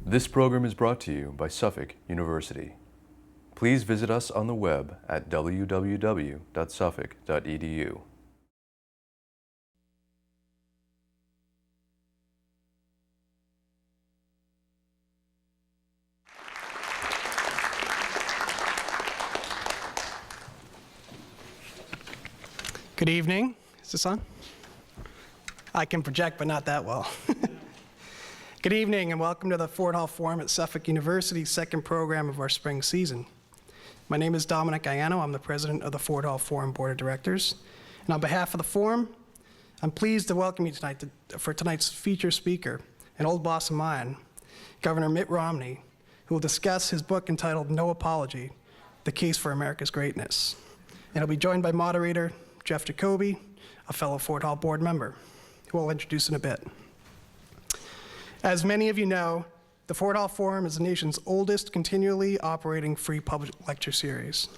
This program is brought to you by Suffolk University. Please visit us on the web at www.suffolk.edu. Good evening. Is this on? I can project, but not that well. Good evening, and welcome to the Ford Hall Forum at Suffolk University's second program of our spring season. My name is Dominic Ianno. I'm the president of the Ford Hall Forum Board of Directors. And on behalf of the Forum, I'm pleased to welcome you tonight for tonight's feature speaker, an old boss of mine, Governor Mitt Romney, who will discuss his book entitled No Apology, The Case for America's Greatness. And he'll be joined by moderator Jeff Jacoby, a fellow Ford Hall board member, who I'll introduce in a bit. As many of you know, the Ford Hall Forum is the nation's oldest continually operating free public lecture series.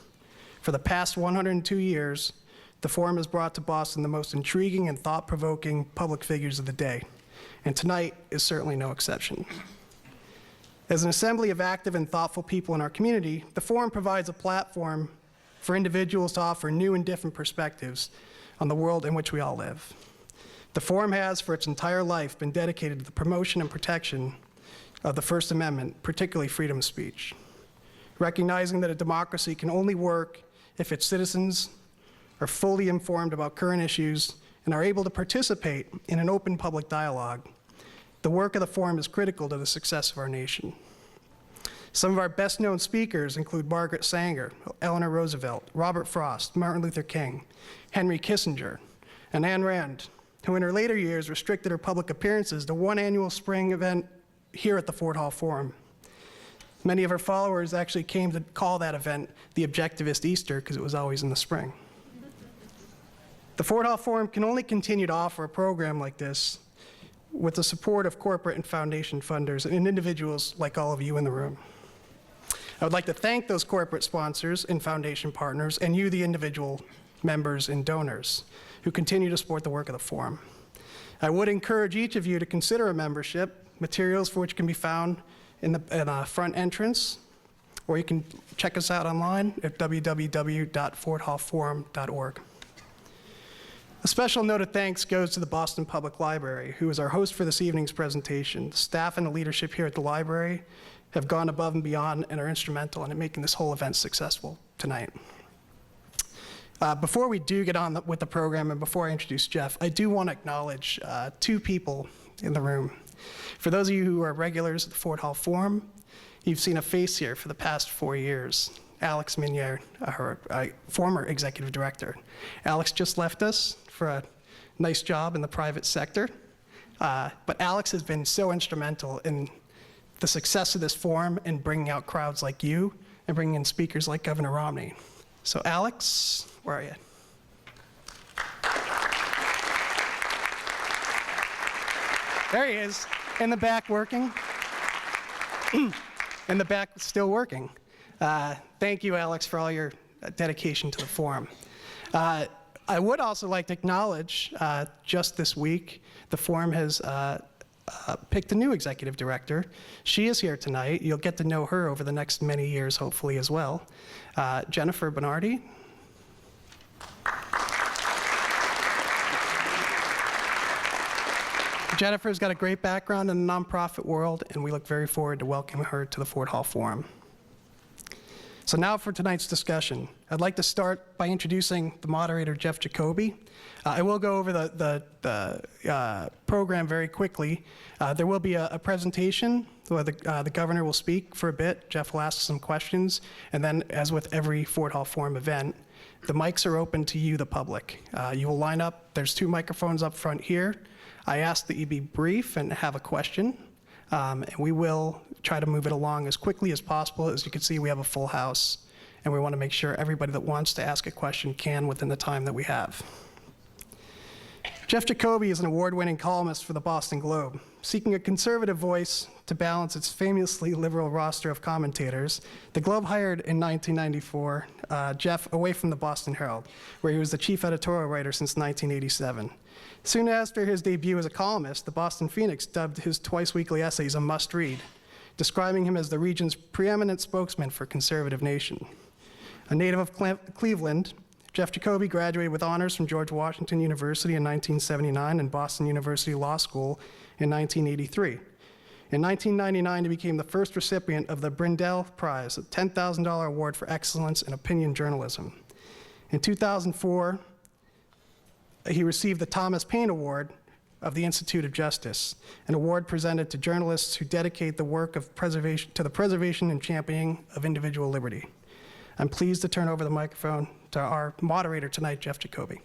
For the past 102 years, the Forum has brought to Boston the most intriguing and thought-provoking public figures of the day, and tonight is certainly no exception. As an assembly of active and thoughtful people in our community, the Forum provides a platform for individuals to offer new and different perspectives on the world in which we all live. The Forum has, for its entire life, been dedicated to the promotion and protection of the First Amendment, particularly freedom of speech, recognizing that a democracy can only work if its citizens are fully informed about current issues and are able to participate in an open public dialogue. The work of the Forum is critical to the success of our nation. Some of our best-known speakers include Margaret Sanger, Eleanor Roosevelt, Robert Frost, Martin Luther King, Henry Kissinger, and Ayn Rand, who in her later years restricted her public appearances to one annual spring event here at the Ford Hall Forum. Many of her followers actually came to call that event the Objectivist Easter because it was always in the spring. The Ford Hall Forum can only continue to offer a program like this with the support of corporate and foundation funders and individuals like all of you in the room. I would like to thank those corporate sponsors and foundation partners and you, the individual members and donors, who continue to support the work of the Forum. I would encourage each of you to consider a membership, materials for which can be found in the front entrance, or you can check us out online at www.fordhallforum.org. A special note of thanks goes to the Boston Public Library, who is our host for this evening's presentation. The staff and the leadership here at the library have gone above and beyond and are instrumental in making this whole event successful tonight. Before we do get on with the program and before I introduce Jeff, I do want to acknowledge two people in the room. For those of you who are regulars at the Ford Hall Forum, you've seen a face here for the past 4 years. Alex Minier, her former executive director. Alex just left us for a nice job in the private sector, but Alex has been so instrumental in the success of this forum and bringing out crowds like you and bringing in speakers like Governor Romney. So Alex, where are you? There he is, in the back working. In the back, still working. Thank you, Alex, for all your dedication to the Forum. I would also like to acknowledge, just this week, the Forum has picked a new executive director. She is here tonight. You'll get to know her over the next many years, hopefully, as well. Jennifer Bernardi. Jennifer's got a great background in the nonprofit world, and we look very forward to welcoming her to the Ford Hall Forum. So now for tonight's discussion. I'd like to start by introducing the moderator, Jeff Jacoby. I will go over the program very quickly. There will be a presentation where the governor will speak for a bit. Jeff will ask some questions. And then, as with every Ford Hall Forum event, the mics are open to you, the public. You will line up. There's 2 microphones up front here. I ask that you be brief and have a question. And we will try to move it along as quickly as possible. As you can see, we have a full house, and we want to make sure everybody that wants to ask a question can within the time that we have. Jeff Jacoby is an award-winning columnist for the Boston Globe. Seeking a conservative voice to balance its famously liberal roster of commentators, the Globe hired in 1994 Jeff away from the Boston Herald, where he was the chief editorial writer since 1987. Soon after his debut as a columnist, the Boston Phoenix dubbed his twice-weekly essays a must-read. describing him as the region's preeminent spokesman for conservative nation. A native of Cleveland, Jeff Jacoby graduated with honors from George Washington University in 1979 and Boston University Law School in 1983. In 1999, he became the first recipient of the Brindell Prize, a $10,000 award for excellence in opinion journalism. In 2004, he received the Thomas Paine Award of the Institute of Justice, an award presented to journalists who dedicate the work of preservation to the preservation and championing of individual liberty. I'm pleased to turn over the microphone to our moderator tonight, Jeff Jacoby.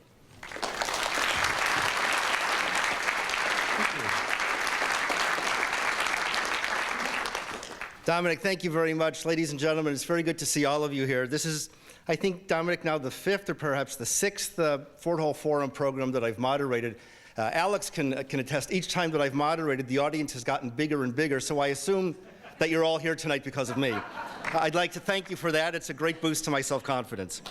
Dominic, thank you very much. Ladies and gentlemen, it's very good to see all of you here. This is, I think, Dominic, now the fifth or perhaps the sixth Fort Hall Forum program that I've moderated. Alex can attest, each time that I've moderated, the audience has gotten bigger and bigger, so I assume that you're all here tonight because of me. I'd like to thank you for that. It's a great boost to my self-confidence.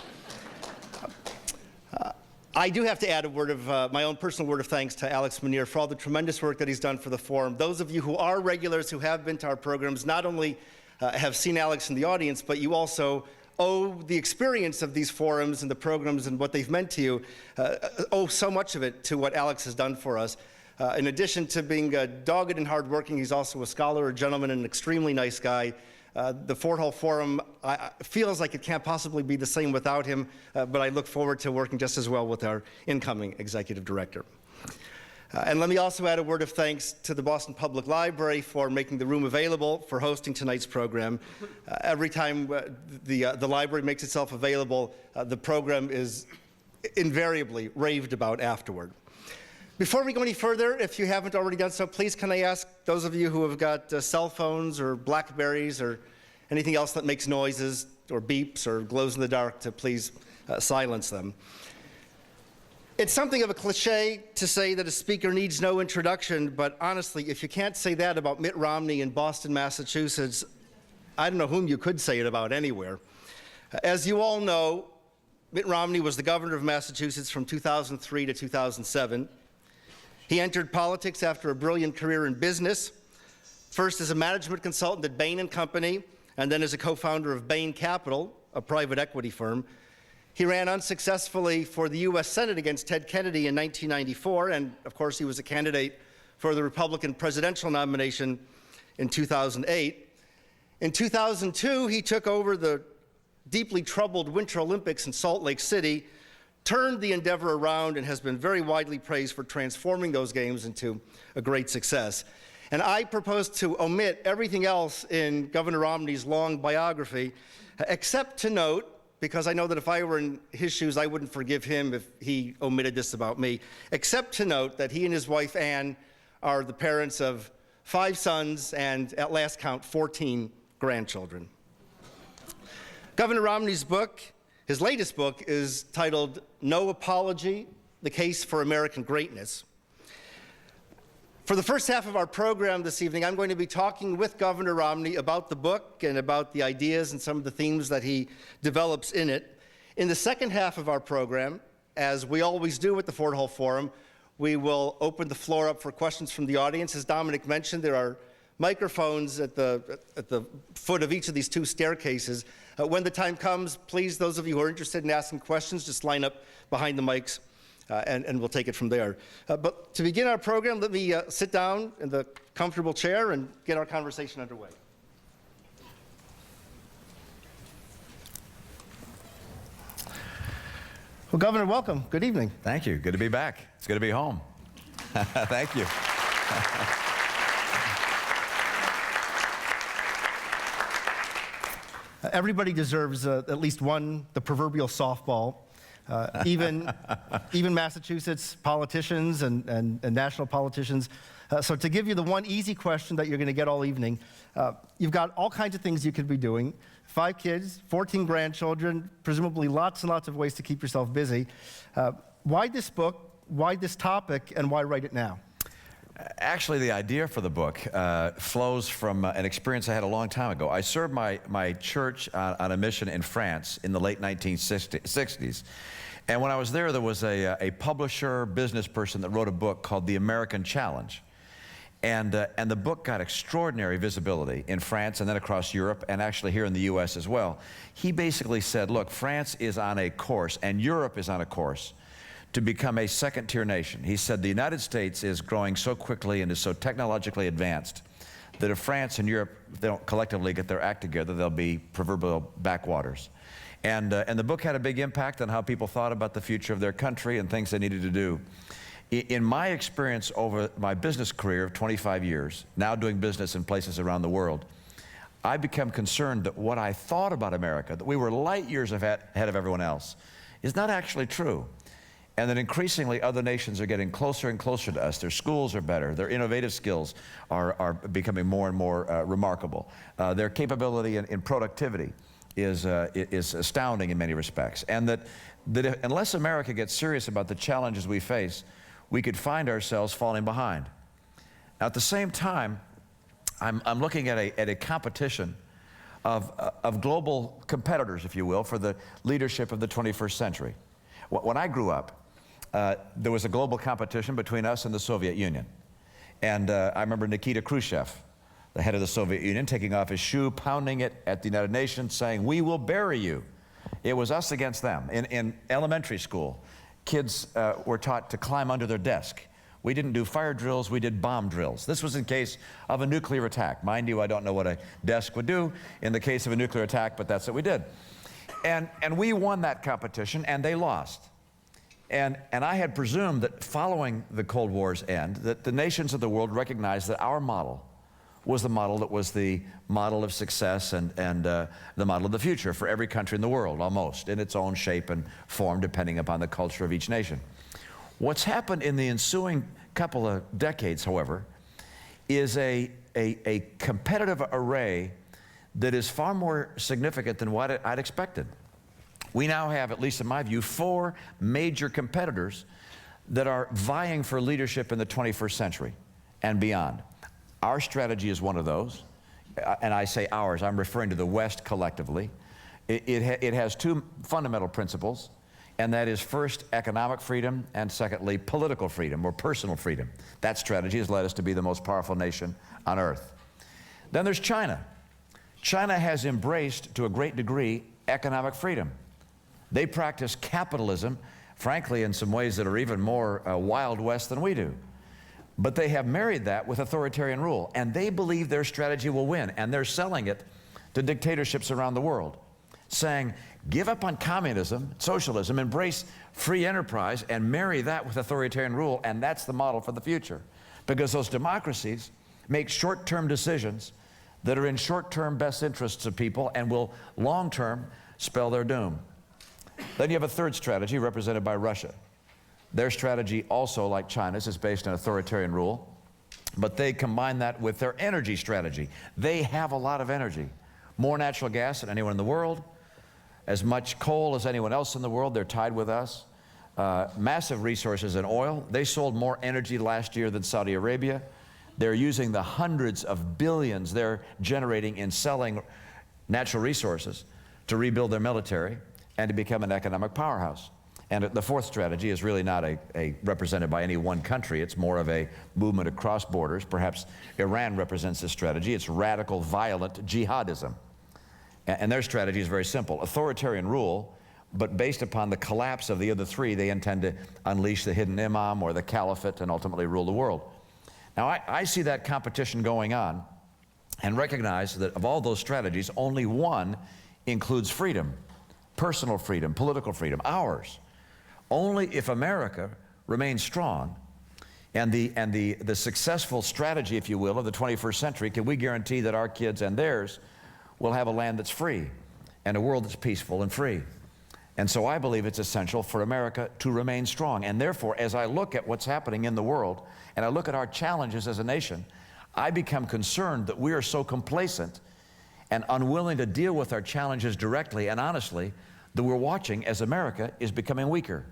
I do have to add a word of my own personal word of thanks to Alex Manier for all the tremendous work that he's done for the forum. Those of you who are regulars, who have been to our programs, not only have seen Alex in the audience, but you also owe the experience of these forums and the programs and what they've meant to you, owe so much of it to what Alex has done for us. In addition to being dogged and hardworking, he's also a scholar, a gentleman, and an extremely nice guy. The Fort Hall Forum feels like it can't possibly be the same without him, but I look forward to working just as well with our incoming executive director. And let me also add a word of thanks to the Boston Public Library for making the room available for hosting tonight's program. Every time the library makes itself available, the program is invariably raved about afterward. Before we go any further, if you haven't already done so, please can I ask those of you who have got cell phones or Blackberries or anything else that makes noises or beeps or glows in the dark to please silence them. It's something of a cliche to say that a speaker needs no introduction, but honestly, if you can't say that about Mitt Romney in Boston, Massachusetts, I don't know whom you could say it about anywhere. As you all know, Mitt Romney was the governor of Massachusetts from 2003 to 2007. He entered politics after a brilliant career in business, first as a management consultant at Bain & Company, and then as a co-founder of Bain Capital, a private equity firm. He ran unsuccessfully for the U.S. Senate against Ted Kennedy in 1994, and of course he was a candidate for the Republican presidential nomination in 2008. In 2002, he took over the deeply troubled Winter Olympics in Salt Lake City, turned the endeavor around, and has been very widely praised for transforming those games into a great success. And I propose to omit everything else in Governor Romney's long biography, except to note, because I know that if I were in his shoes, I wouldn't forgive him if he omitted this about me, except to note that he and his wife, Ann, are the parents of 5 sons and, at last count, 14 grandchildren. Governor Romney's book, his latest book, is titled No Apology, The Case for American Greatness. For the first half of our program this evening, I'm going to be talking with Governor Romney about the book and about the ideas and some of the themes that he develops in it. In the second half of our program, as we always do at the Fort Hall Forum, we will open the floor up for questions from the audience. As Dominic mentioned, there are microphones at the foot of each of these 2 staircases. When the time comes, please, those of you who are interested in asking questions, just line up behind the mics. And we'll take it from there. But to begin our program, let me sit down in the comfortable chair and get our conversation underway. Well, Governor, welcome. Good evening. Thank you. Good to be back. It's good to be home. Thank you. Everybody deserves at least one, the proverbial softball. Even Massachusetts politicians and national politicians. So to give you the one easy question that you're going to get all evening, you've got all kinds of things you could be doing. 5 kids, 14 grandchildren, presumably lots and lots of ways to keep yourself busy. Why this book, why this topic, and why write it now? Actually, the idea for the book flows from an experience I had a long time ago. I served my church on a mission in France in the late 1960s. And when I was there was a publisher, business person that wrote a book called The American Challenge. And the book got extraordinary visibility in France and then across Europe and actually here in the US as well. He basically said, look, France is on a course and Europe is on a course to become a second-tier nation. He said the United States is growing so quickly and is so technologically advanced that if France and Europe, they don't collectively get their act together, they'll be proverbial backwaters. And the book had a big impact on how people thought about the future of their country and things they needed to do. In my experience over my business career of 25 years, now doing business in places around the world, I become concerned that what I thought about America, that we were light years ahead of everyone else, is not actually true. And that increasingly other nations are getting closer and closer to us. Their schools are better. Their innovative skills are becoming more and more remarkable. Their capability in productivity is astounding in many respects. And that unless America gets serious about the challenges we face, we could find ourselves falling behind. Now, at the same time, I'm looking at a competition of global competitors, if you will, for the leadership of the 21st century. When I grew up, there was a global competition between us and the Soviet Union. And I remember Nikita Khrushchev, the head of the Soviet Union, taking off his shoe, pounding it at the United Nations, saying, "We will bury you." It was us against them. In elementary school, kids were taught to climb under their desk. We didn't do fire drills, we did bomb drills. This was in case of a nuclear attack. Mind you, I don't know what a desk would do in the case of a nuclear attack, but that's what we did. And we won that competition, and they lost. And I had presumed that following the Cold War's end, that the nations of the world recognized that our model was the model that was the model of success and the model of the future for every country in the world, almost, in its own shape and form, depending upon the culture of each nation. What's happened in the ensuing couple of decades, however, is a competitive array that is far more significant than what I'd expected. We now have, at least in my view, 4 major competitors that are vying for leadership in the 21st century and beyond. Our strategy is one of those, and I say ours, I'm referring to the West collectively. It has 2 fundamental principles, and that is first, economic freedom, and secondly, political freedom or personal freedom. That strategy has led us to be the most powerful nation on earth. Then there's China. China has embraced, to a great degree, economic freedom. They practice capitalism, frankly, in some ways that are even more Wild West than we do. But they have married that with authoritarian rule, and they believe their strategy will win, and they're selling it to dictatorships around the world, saying, give up on communism, socialism, embrace free enterprise, and marry that with authoritarian rule, and that's the model for the future. Because those democracies make short-term decisions that are in short-term best interests of people and will long-term spell their doom. Then you have a third strategy represented by Russia. Their strategy also, like China's, is based on authoritarian rule, but they combine that with their energy strategy. They have a lot of energy, more natural gas than anyone in the world, as much coal as anyone else in the world. They're tied with us. Massive resources in oil. They sold more energy last year than Saudi Arabia. They're using the hundreds of billions they're generating in selling natural resources to rebuild their military and to become an economic powerhouse. And the fourth strategy is really not represented by any one country. It's more of a movement across borders. Perhaps Iran represents this strategy. It's radical, violent jihadism. And their strategy is very simple. Authoritarian rule, but based upon the collapse of the other 3, they intend to unleash the hidden imam or the caliphate and ultimately rule the world. Now, I see that competition going on and recognize that of all those strategies, only one includes freedom, personal freedom, political freedom, ours. Only if America remains strong and the successful strategy, if you will, of the 21st century, can we guarantee that our kids and theirs will have a land that's free and a world that's peaceful and free. And so I believe it's essential for America to remain strong. And therefore, as I look at what's happening in the world and I look at our challenges as a nation, I become concerned that we are so complacent and unwilling to deal with our challenges directly and honestly that we're watching as America is becoming weaker.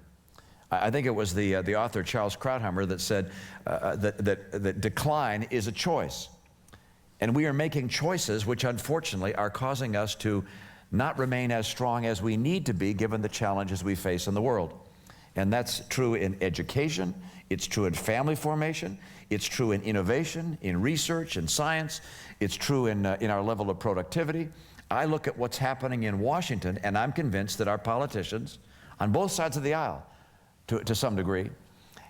I think it was the author Charles Krauthammer that said that decline is a choice. And we are making choices which unfortunately are causing us to not remain as strong as we need to be given the challenges we face in the world. And that's true in education, It's true in family formation. It's true in innovation, in research, in science. It's true in our level of productivity. I look at what's happening in Washington, and I'm convinced that our politicians, on both sides of the aisle, to some degree,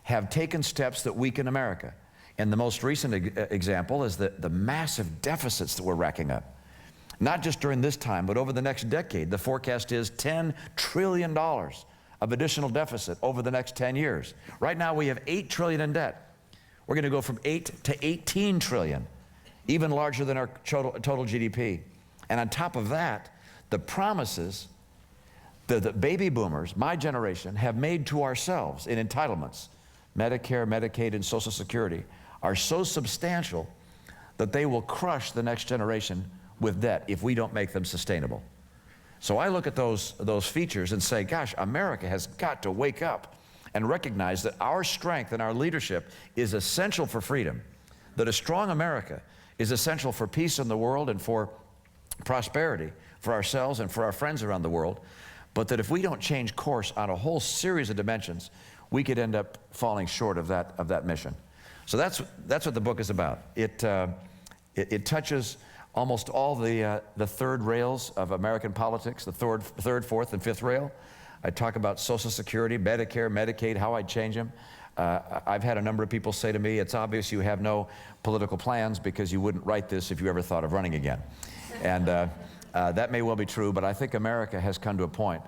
have taken steps that weaken America. And the most recent example is the massive deficits that we're racking up. Not just during this time, but over the next decade. The forecast is $10 trillion of additional deficit over the next 10 years. Right now we have $8 trillion in debt. We're going to go from 8 to 18 trillion, even larger than our total GDP. And on top of that, the promises that the baby boomers, my generation, have made to ourselves in entitlements, Medicare, Medicaid, and Social Security, are so substantial that they will crush the next generation with debt if we don't make them sustainable. So I look at those features and say, gosh, America has got to wake up and recognize that our strength and our leadership is essential for freedom, that a strong America is essential for peace in the world and for prosperity for ourselves and for our friends around the world, but that if we don't change course on a whole series of dimensions, we could end up falling short of that mission. So that's what the book is about. It touches almost all the third rails of American politics, the third, fourth, and fifth rail. I talk about Social Security, Medicare, Medicaid, how I'd change them. I've had a number of people say to me, it's obvious you have no political plans because you wouldn't write this if you ever thought of running again. And that may well be true, but I think America has come to a point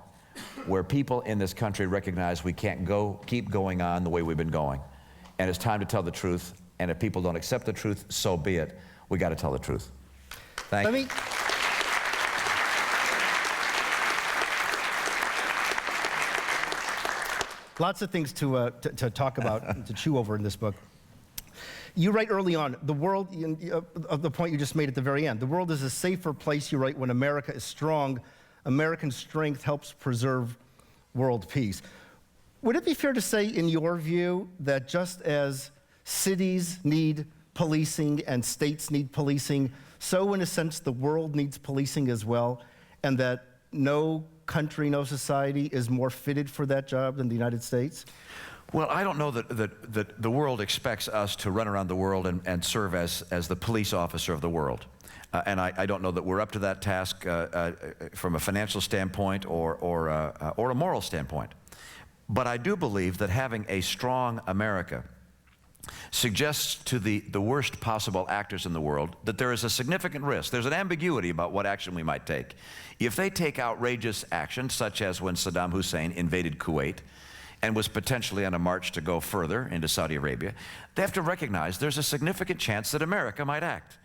where people in this country recognize we can't keep going on the way we've been going. And it's time to tell the truth. And if people don't accept the truth, so be it. We got to tell the truth. Thank you. Lots of things to talk about, to chew over in this book. You write early on, the world, the point you just made at the very end, the world is a safer place, you write, when America is strong. American strength helps preserve world peace. Would it be fair to say, in your view, that just as cities need policing and states need policing, so in a sense the world needs policing as well, and that no country, no society is more fitted for that job than the United States? Well, I don't know that the world expects us to run around the world and serve as the police officer of the world. And I don't know that we're up to that task from a financial standpoint or a moral standpoint. But I do believe that having a strong America suggests to the worst possible actors in the world that there is a significant risk. There's an ambiguity about what action we might take. If they take outrageous action, such as when Saddam Hussein invaded Kuwait and was potentially on a march to go further into Saudi Arabia, they have to recognize there's a significant chance that America might act.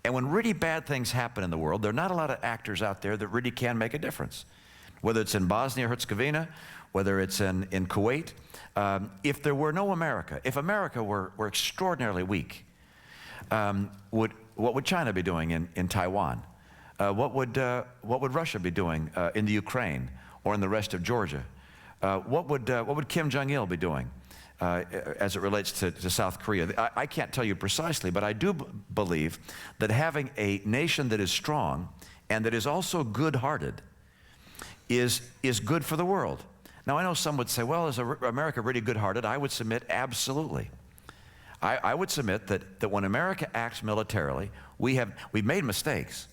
And when really bad things happen in the world, there are not a lot of actors out there that really can make a difference. Whether it's in Bosnia-Herzegovina, whether it's in Kuwait, if there were no America, if America were extraordinarily weak, what would China be doing in Taiwan? What would Russia be doing in the Ukraine or in the rest of Georgia? What would Kim Jong-il be doing as it relates to South Korea? I can't tell you precisely, but I do believe that having a nation that is strong and that is also good-hearted is good for the world. Now, I know some would say, well, is America really good-hearted? I would submit absolutely. I would submit that when America acts militarily, we've made mistakes.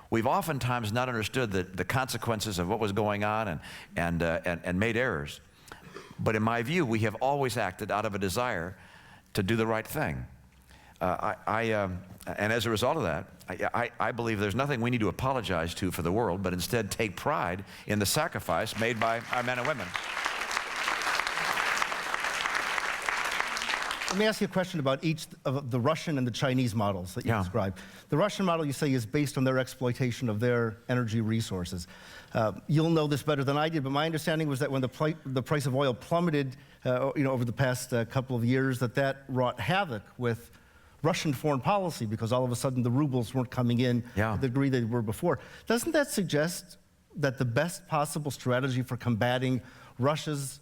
We've oftentimes not understood the consequences of what was going on and made errors. But in my view, we have always acted out of a desire to do the right thing. And as a result of that, I believe there's nothing we need to apologize to for the world, but instead take pride in the sacrifice made by our men and women. Let me ask you a question about each of the Russian and the Chinese models that you described. The Russian model, you say, is based on their exploitation of their energy resources. You'll know this better than I did, but my understanding was that when the price of oil plummeted over the past couple of years, that wrought havoc with Russian foreign policy because all of a sudden the rubles weren't coming in to the degree they were before. Doesn't that suggest that the best possible strategy for combating Russia's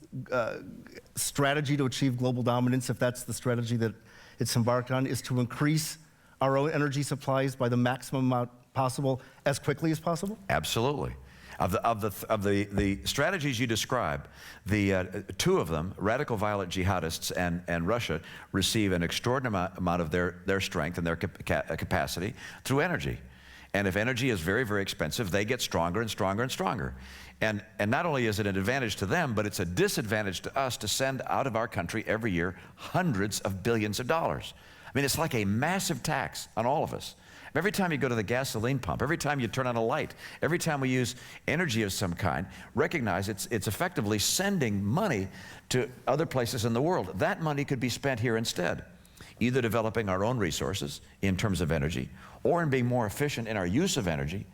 strategy to achieve global dominance, if that's the strategy that it's embarked on, is to increase our own energy supplies by the maximum amount possible as quickly as possible? Absolutely. Of the strategies you describe, the two of them, radical violent jihadists and Russia, receive an extraordinary amount of their strength and their capacity through energy. And if energy is very, very expensive, they get stronger and stronger and stronger. And not only is it an advantage to them, but it's a disadvantage to us to send out of our country every year hundreds of billions of dollars. I mean, it's like a massive tax on all of us. Every time you go to the gasoline pump, every time you turn on a light, every time we use energy of some kind, recognize it's effectively sending money to other places in the world. That money could be spent here instead, either developing our own resources in terms of energy, or in being more efficient in our use of energy,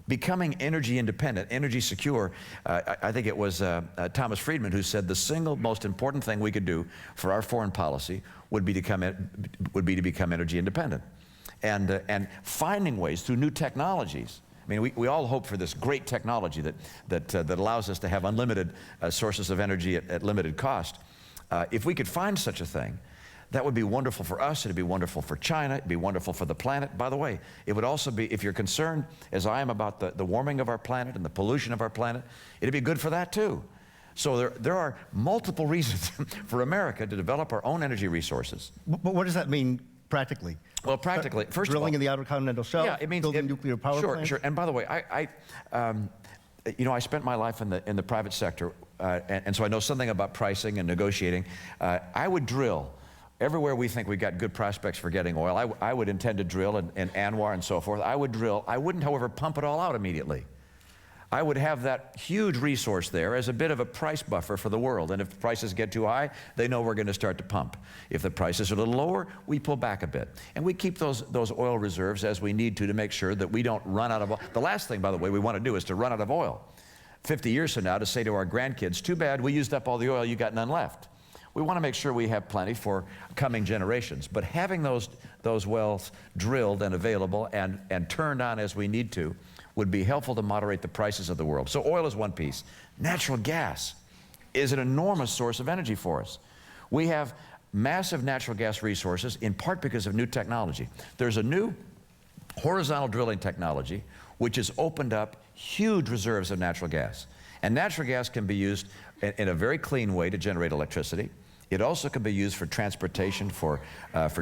becoming energy independent, energy secure. I think it was Thomas Friedman who said the single most important thing we could do for our foreign policy would be to become energy independent. And finding ways through new technologies. I mean, we all hope for this great technology that allows us to have unlimited sources of energy at limited cost. If we could find such a thing, that would be wonderful for us, it'd be wonderful for China, it'd be wonderful for the planet. By the way, it would also be, if you're concerned, as I am, about the warming of our planet and the pollution of our planet, it'd be good for that too. So there are multiple reasons for America to develop our own energy resources. But what does that mean practically? Well, practically, first of all, drilling in the outer continental shelf, yeah, it means building nuclear power plants? Sure. And by the way, I spent my life in the private sector, and so I know something about pricing and negotiating. I would drill everywhere we think we've got good prospects for getting oil. I would intend to drill in Anwar and so forth. I would drill. I wouldn't, however, pump it all out immediately. I would have that huge resource there as a bit of a price buffer for the world. And if prices get too high, they know we're going to start to pump. If the prices are a little lower, we pull back a bit. And we keep those oil reserves as we need to make sure that we don't run out of oil. The last thing, by the way, we want to do is to run out of oil. 50 years from now, to say to our grandkids, too bad, we used up all the oil, you got none left. We want to make sure we have plenty for coming generations. But having those wells drilled and available and turned on as we need to would be helpful to moderate the prices of the world. So oil is one piece. Natural gas is an enormous source of energy for us. We have massive natural gas resources, in part because of new technology. There's a new horizontal drilling technology which has opened up huge reserves of natural gas. And natural gas can be used in a very clean way to generate electricity. It also can be used for transportation, for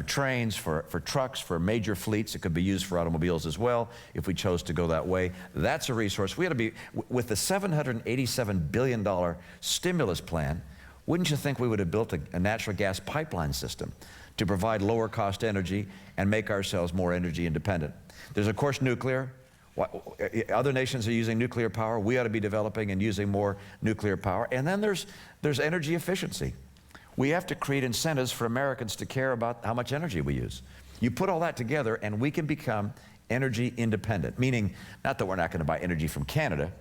trains, for trucks, for major fleets. It could be used for automobiles as well, if we chose to go that way. That's a resource. We ought to be, with the $787 billion stimulus plan, wouldn't you think we would have built a natural gas pipeline system to provide lower cost energy and make ourselves more energy independent? There's, of course, nuclear. Other nations are using nuclear power. We ought to be developing and using more nuclear power. And then there's energy efficiency. We have to create incentives for Americans to care about how much energy we use. You put all that together and we can become energy independent, meaning not that we're not going to buy energy from Canada,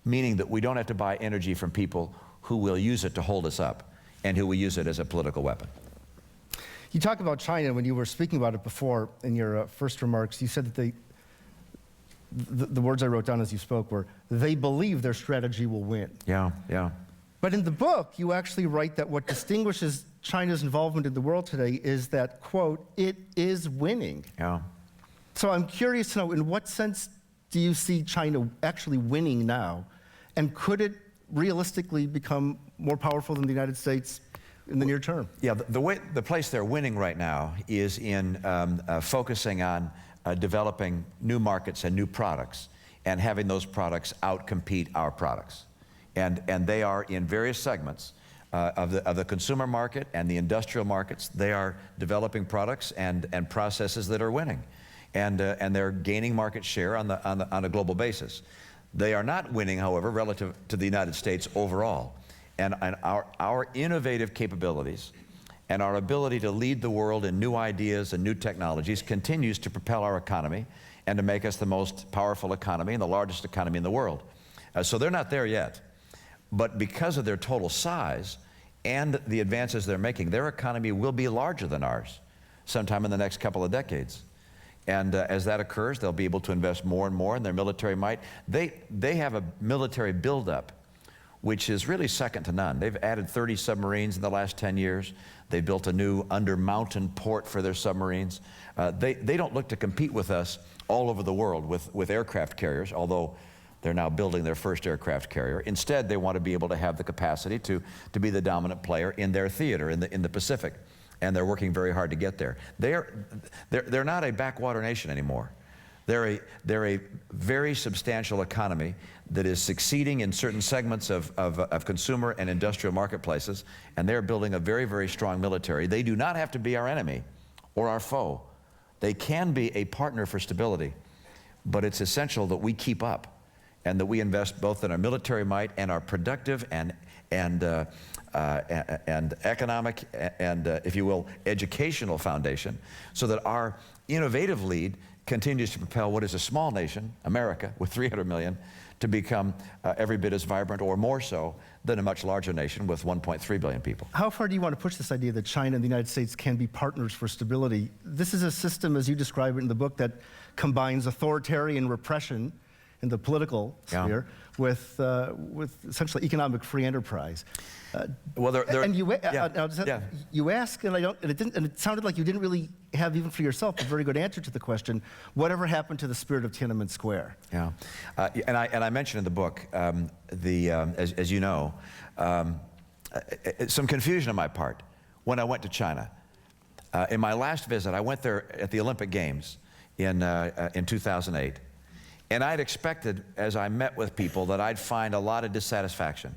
meaning that we don't have to buy energy from people who will use it to hold us up and who will use it as a political weapon. You talk about China. When you were speaking about it before in your first remarks, you said that the words I wrote down as you spoke were, they believe their strategy will win. Yeah. But in the book, you actually write that what distinguishes China's involvement in the world today is that, quote, it is winning. Yeah. So I'm curious to know, in what sense do you see China actually winning now? And could it realistically become more powerful than the United States in the near term? Yeah, the place they're winning right now is in focusing on developing new markets and new products and having those products outcompete our products. And they are in various segments of the consumer market and the industrial markets. They are developing products and processes that are winning. And they're gaining market share on a global basis. They are not winning, however, relative to the United States overall. And our innovative capabilities and our ability to lead the world in new ideas and new technologies continues to propel our economy and to make us the most powerful economy and the largest economy in the world. So they're not there yet. But because of their total size and the advances they're making, their economy will be larger than ours sometime in the next couple of decades. And as that occurs, they'll be able to invest more and more in their military might. They have a military buildup which is really second to none. They've added 30 submarines in the last 10 years. They built a new under-mountain port for their submarines. They don't look to compete with us all over the world with aircraft carriers, although They're now building their first aircraft carrier. Instead, they want to be able to have the capacity to be the dominant player in their theater in the Pacific. And they're working very hard to get there. They're not a backwater nation anymore. They're a very substantial economy that is succeeding in certain segments of consumer and industrial marketplaces, and they're building a very, very strong military. They do not have to be our enemy or our foe. They can be a partner for stability, but it's essential that we keep up and that we invest both in our military might and our productive and economic and, if you will, educational foundation, so that our innovative lead continues to propel what is a small nation, America, with 300 million, to become every bit as vibrant or more so than a much larger nation with 1.3 billion people. How far do you want to push this idea that China and the United States can be partners for stability? This is a system, as you describe it in the book, that combines authoritarian repression in the political sphere with essentially economic free enterprise. You ask, and it sounded like you didn't really have, even for yourself, a very good answer to the question: whatever happened to the spirit of Tiananmen Square? Yeah, and I mentioned in the book as you know, some confusion on my part when I went to China. In my last visit, I went there at the Olympic Games in 2008. And I'd expected, as I met with people, that I'd find a lot of dissatisfaction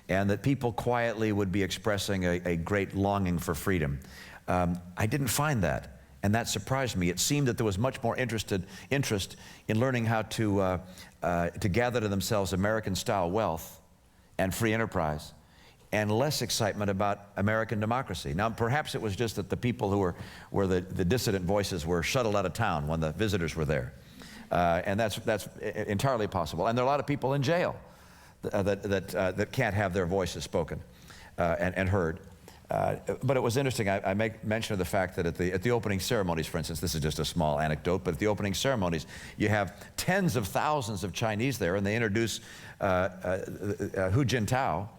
and that people quietly would be expressing a great longing for freedom. I didn't find that, and that surprised me. It seemed that there was much more interest in learning how to gather to themselves American-style wealth and free enterprise, and less excitement about American democracy. Now, perhaps it was just that the people who were the dissident voices were shuttled out of town when the visitors were there. And that's entirely possible. And there are a lot of people in jail that can't have their voices spoken and heard. But it was interesting. I make mention of the fact that at the opening ceremonies, for instance, this is just a small anecdote, but at the opening ceremonies, you have tens of thousands of Chinese there, and they introduce Hu Jintao,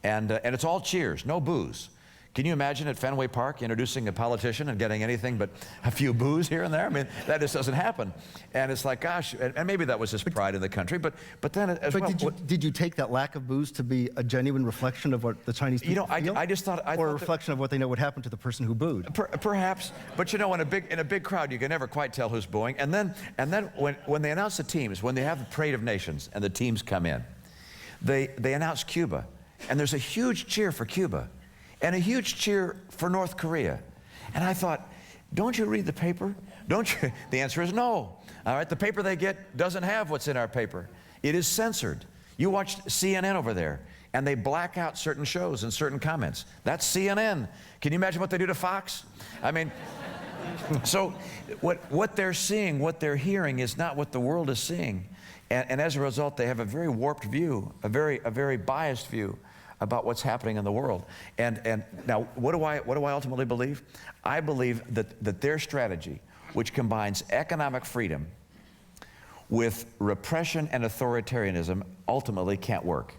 and it's all cheers, no boos. Can you imagine at Fenway Park introducing a politician and getting anything but a few boos here and there? I mean, that just doesn't happen. And it's like, gosh, and maybe that was just pride in the country, but then as well. Did you take that lack of boos to be a genuine reflection of what the Chinese people feel? I just thought... Or a reflection of what they know would happen to the person who booed? Perhaps, but you know, in a big crowd, you can never quite tell who's booing. And then when they announce the teams, when they have the Parade of Nations and the teams come in, they announce Cuba, and there's a huge cheer for Cuba. And a huge cheer for North Korea. And I thought, don't you read the paper? Don't you? The answer is no. All right, the paper they get doesn't have what's in our paper. It is censored. You watch CNN over there, and they black out certain shows and certain comments. That's CNN. Can you imagine what they do to Fox? I mean, so what they're seeing, what they're hearing is not what the world is seeing. And as a result, they have a very warped view, a very biased view about what's happening in the world. And now, what do I ultimately believe? I believe that their strategy, which combines economic freedom with repression and authoritarianism, ultimately can't work.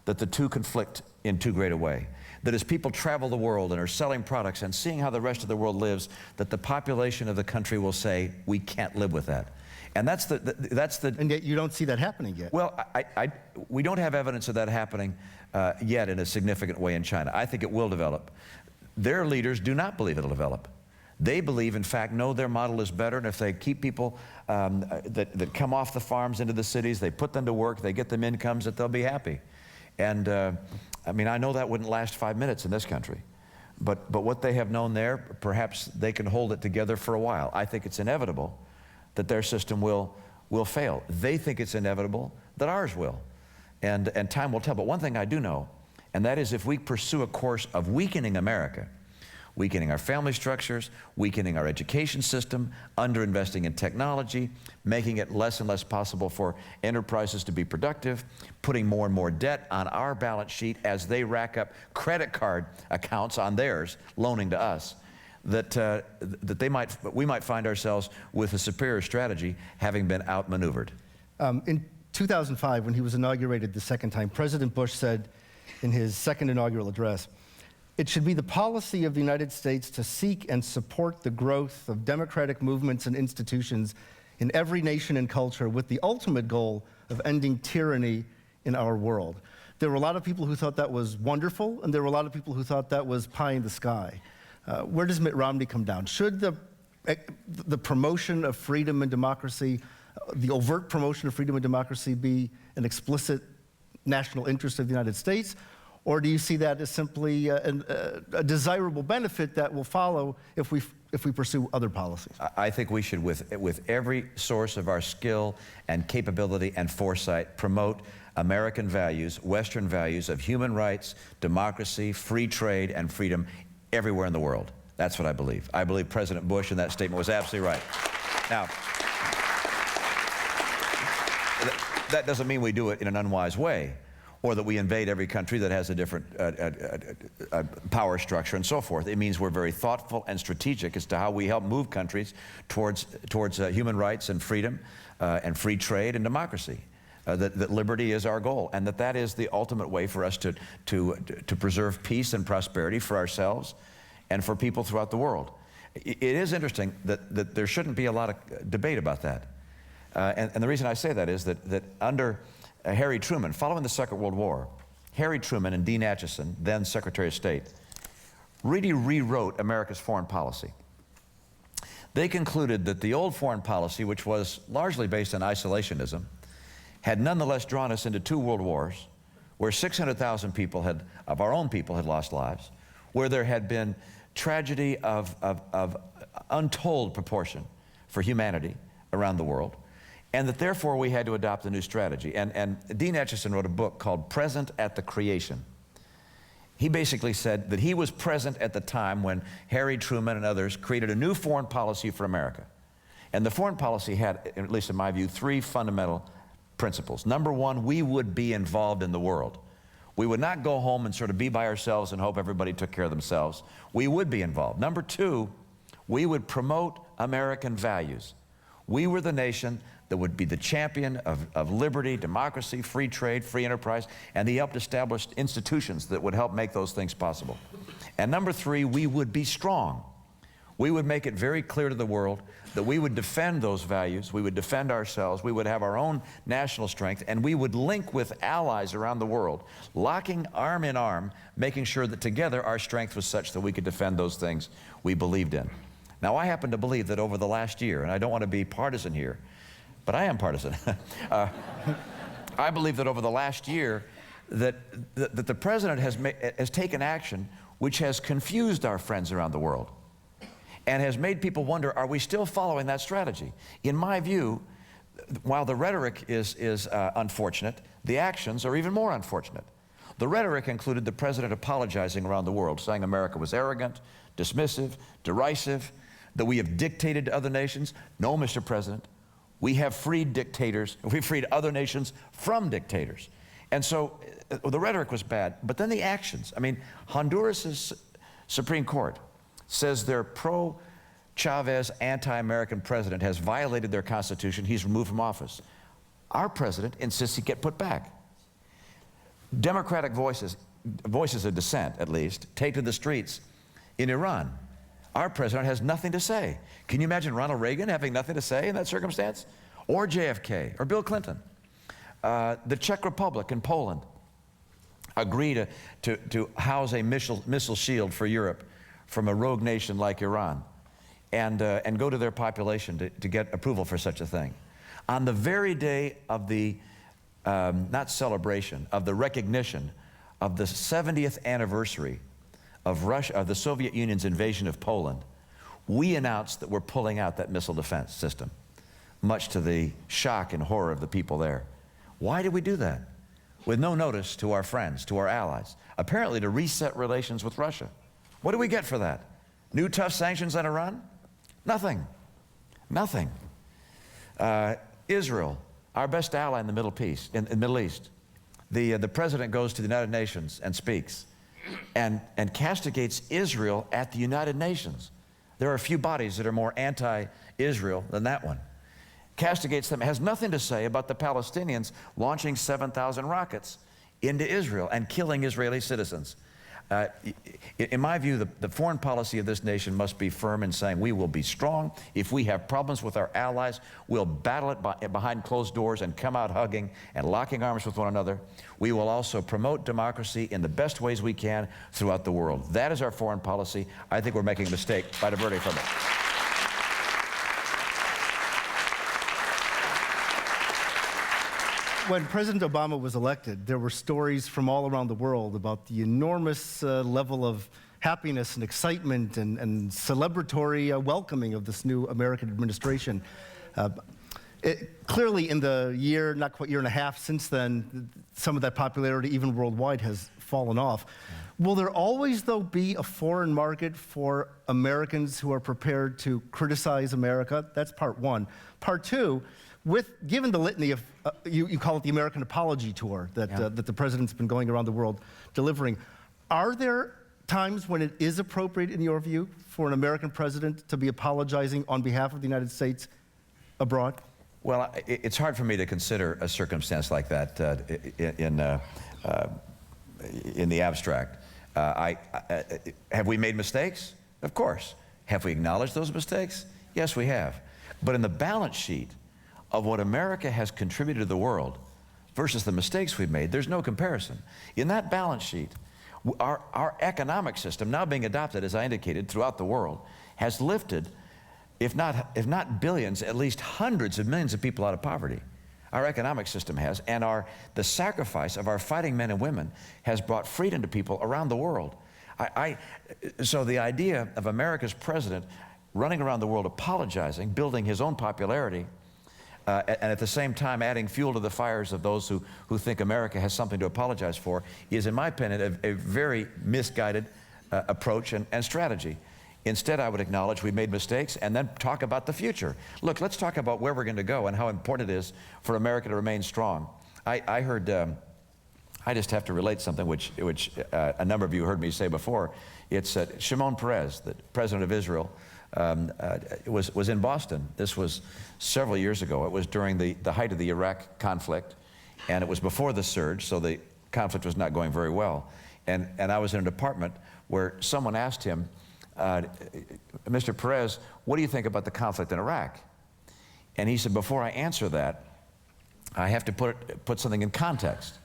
That the two conflict in too great a way. That as people travel the world and are selling products and seeing how the rest of the world lives, that the population of the country will say, we can't live with that. And that's the... And yet you don't see that happening yet. Well, we don't have evidence of that happening yet in a significant way in China. I think it will develop. Their leaders do not believe it'll develop. They believe, in fact, no, their model is better, and if they keep people that come off the farms into the cities, they put them to work, they get them incomes, that they'll be happy. And I mean, I know that wouldn't last 5 minutes in this country. But what they have known there, perhaps they can hold it together for a while. I think it's inevitable that their system will fail. They think it's inevitable that ours will. And time will tell. But one thing I do know, and that is if we pursue a course of weakening America, weakening our family structures, weakening our education system, underinvesting in technology, making it less and less possible for enterprises to be productive, putting more and more debt on our balance sheet as they rack up credit card accounts on theirs, loaning to us, that we might find ourselves with a superior strategy, having been outmaneuvered. In 2005, when he was inaugurated the second time, President Bush said in his second inaugural address, "It should be the policy of the United States to seek and support the growth of democratic movements and institutions in every nation and culture with the ultimate goal of ending tyranny in our world. There were a lot of people who thought that was wonderful, and there were a lot of people who thought that was pie in the sky. Where does Mitt Romney come down? Should the promotion of freedom and democracy, the overt promotion of freedom and democracy, be an explicit national interest of the United States? Or do you see that as simply a desirable benefit that will follow if we pursue other policies? I think we should, with every source of our skill and capability and foresight, promote American values, Western values of human rights, democracy, free trade, and freedom everywhere in the world. That's what I believe. I believe President Bush in that statement was absolutely right. Now, that doesn't mean we do it in an unwise way, or that we invade every country that has a different power structure and so forth. It means we're very thoughtful and strategic as to how we help move countries towards human rights and freedom and free trade and democracy. That liberty is our goal, and that is the ultimate way for us to preserve peace and prosperity for ourselves and for people throughout the world. It is interesting that there shouldn't be a lot of debate about that. And the reason I say that is that under Harry Truman, following the Second World War, Harry Truman and Dean Acheson, then Secretary of State, really rewrote America's foreign policy. They concluded that the old foreign policy, which was largely based on isolationism, had nonetheless drawn us into 2 world wars, where 600,000 people of our own people had lost lives, where there had been tragedy of untold proportion for humanity around the world, and that therefore we had to adopt a new strategy. And Dean Acheson wrote a book called Present at the Creation. He basically said that he was present at the time when Harry Truman and others created a new foreign policy for America. And the foreign policy had, at least in my view, 3 fundamental principles. Number 1, we would be involved in the world. We would not go home and sort of be by ourselves and hope everybody took care of themselves. We would be involved. Number 2, we would promote American values. We were the nation that would be the champion of liberty, democracy, free trade, free enterprise, and he helped establish institutions that would help make those things possible. And number 3, we would be strong. We would make it very clear to the world that we would defend those values, we would defend ourselves, we would have our own national strength, and we would link with allies around the world, locking arm in arm, making sure that together our strength was such that we could defend those things we believed in. Now, I happen to believe that over the last year, and I don't want to be partisan here, but I am partisan. I believe that over the last year that the President has taken action which has confused our friends around the world and has made people wonder, are we still following that strategy? In my view, while the rhetoric is unfortunate, the actions are even more unfortunate. The rhetoric included the President apologizing around the world, saying America was arrogant, dismissive, derisive, that we have dictated to other nations. No, Mr. President, we have freed dictators. We freed other nations from dictators. And so the rhetoric was bad, but then the actions. I mean, Honduras's Supreme Court says their pro-Chavez, anti-American president has violated their constitution. He's removed from office. Our president insists he get put back. Democratic voices of dissent, at least, take to the streets in Iran. Our president has nothing to say. Can you imagine Ronald Reagan having nothing to say in that circumstance? Or JFK, or Bill Clinton. The Czech Republic and Poland agree to house a missile shield for Europe from a rogue nation like Iran, and go to their population to get approval for such a thing. On the very day of the, not celebration, of the recognition of the 70th anniversary of the Soviet Union's invasion of Poland, we announced that we're pulling out that missile defense system, much to the shock and horror of the people there. Why did we do that? With no notice to our friends, to our allies, apparently to reset relations with Russia. What do we get for that? New tough sanctions on Iran? Nothing. Nothing. Israel, our best ally in the Middle East. The president goes to the United Nations and speaks and castigates Israel at the United Nations. There are a few bodies that are more anti-Israel than that one. Castigates them, has nothing to say about the Palestinians launching 7,000 rockets into Israel and killing Israeli citizens. In my view, the foreign policy of this nation must be firm in saying we will be strong. If we have problems with our allies, we'll battle it behind closed doors and come out hugging and locking arms with one another. We will also promote democracy in the best ways we can throughout the world. That is our foreign policy. I think we're making a mistake by diverting from it. When President Obama was elected, there were stories from all around the world about the enormous level of happiness and excitement and celebratory welcoming of this new American administration. Clearly, in the year, not quite year and a half since then, some of that popularity, even worldwide, has fallen off. Will there always, though, be a foreign market for Americans who are prepared to criticize America? That's part one. Part two, given the litany of, you call it the American Apology Tour that the president's been going around the world delivering, are there times when it is appropriate, in your view, for an American president to be apologizing on behalf of the United States abroad? Well, it's hard for me to consider a circumstance like that in the abstract. Have we made mistakes? Of course. Have we acknowledged those mistakes? Yes, we have. But in the balance sheet of what America has contributed to the world versus the mistakes we've made, there's no comparison. In that balance sheet, our economic system, now being adopted, as I indicated, throughout the world, has lifted, if not billions, at least hundreds of millions of people out of poverty. Our economic system has, and the sacrifice of our fighting men and women has brought freedom to people around the world. So the idea of America's president running around the world apologizing, building his own popularity, and at the same time adding fuel to the fires of those who think America has something to apologize for, is, in my opinion, a very misguided approach and strategy. Instead, I would acknowledge we made mistakes and then talk about the future. Look, let's talk about where we're going to go and how important it is for America to remain strong. I heard, I just have to relate something which a number of you heard me say before. It's Shimon Peres, the president of Israel, was in Boston. This was several years ago. It was during the height of the Iraq conflict, and it was before the surge, so the conflict was not going very well. And I was in a department where someone asked him, Mr. Peres, what do you think about the conflict in Iraq? And he said, before I answer that, I have to put something in context.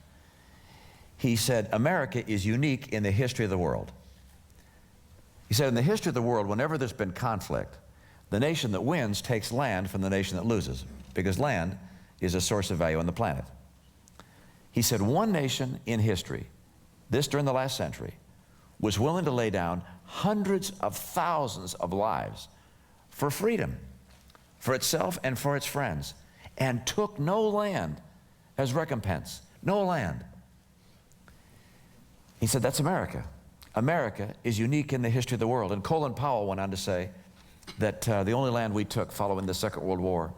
He said, America is unique in the history of the world. He said, in the history of the world, whenever there's been conflict, the nation that wins takes land from the nation that loses, because land is a source of value on the planet. He said, one nation in history, this during the last century, was willing to lay down hundreds of thousands of lives for freedom, for itself and for its friends, and took no land as recompense. No land. He said, that's America. America is unique in the history of the world. And Colin Powell went on to say that the only land we took following the Second World War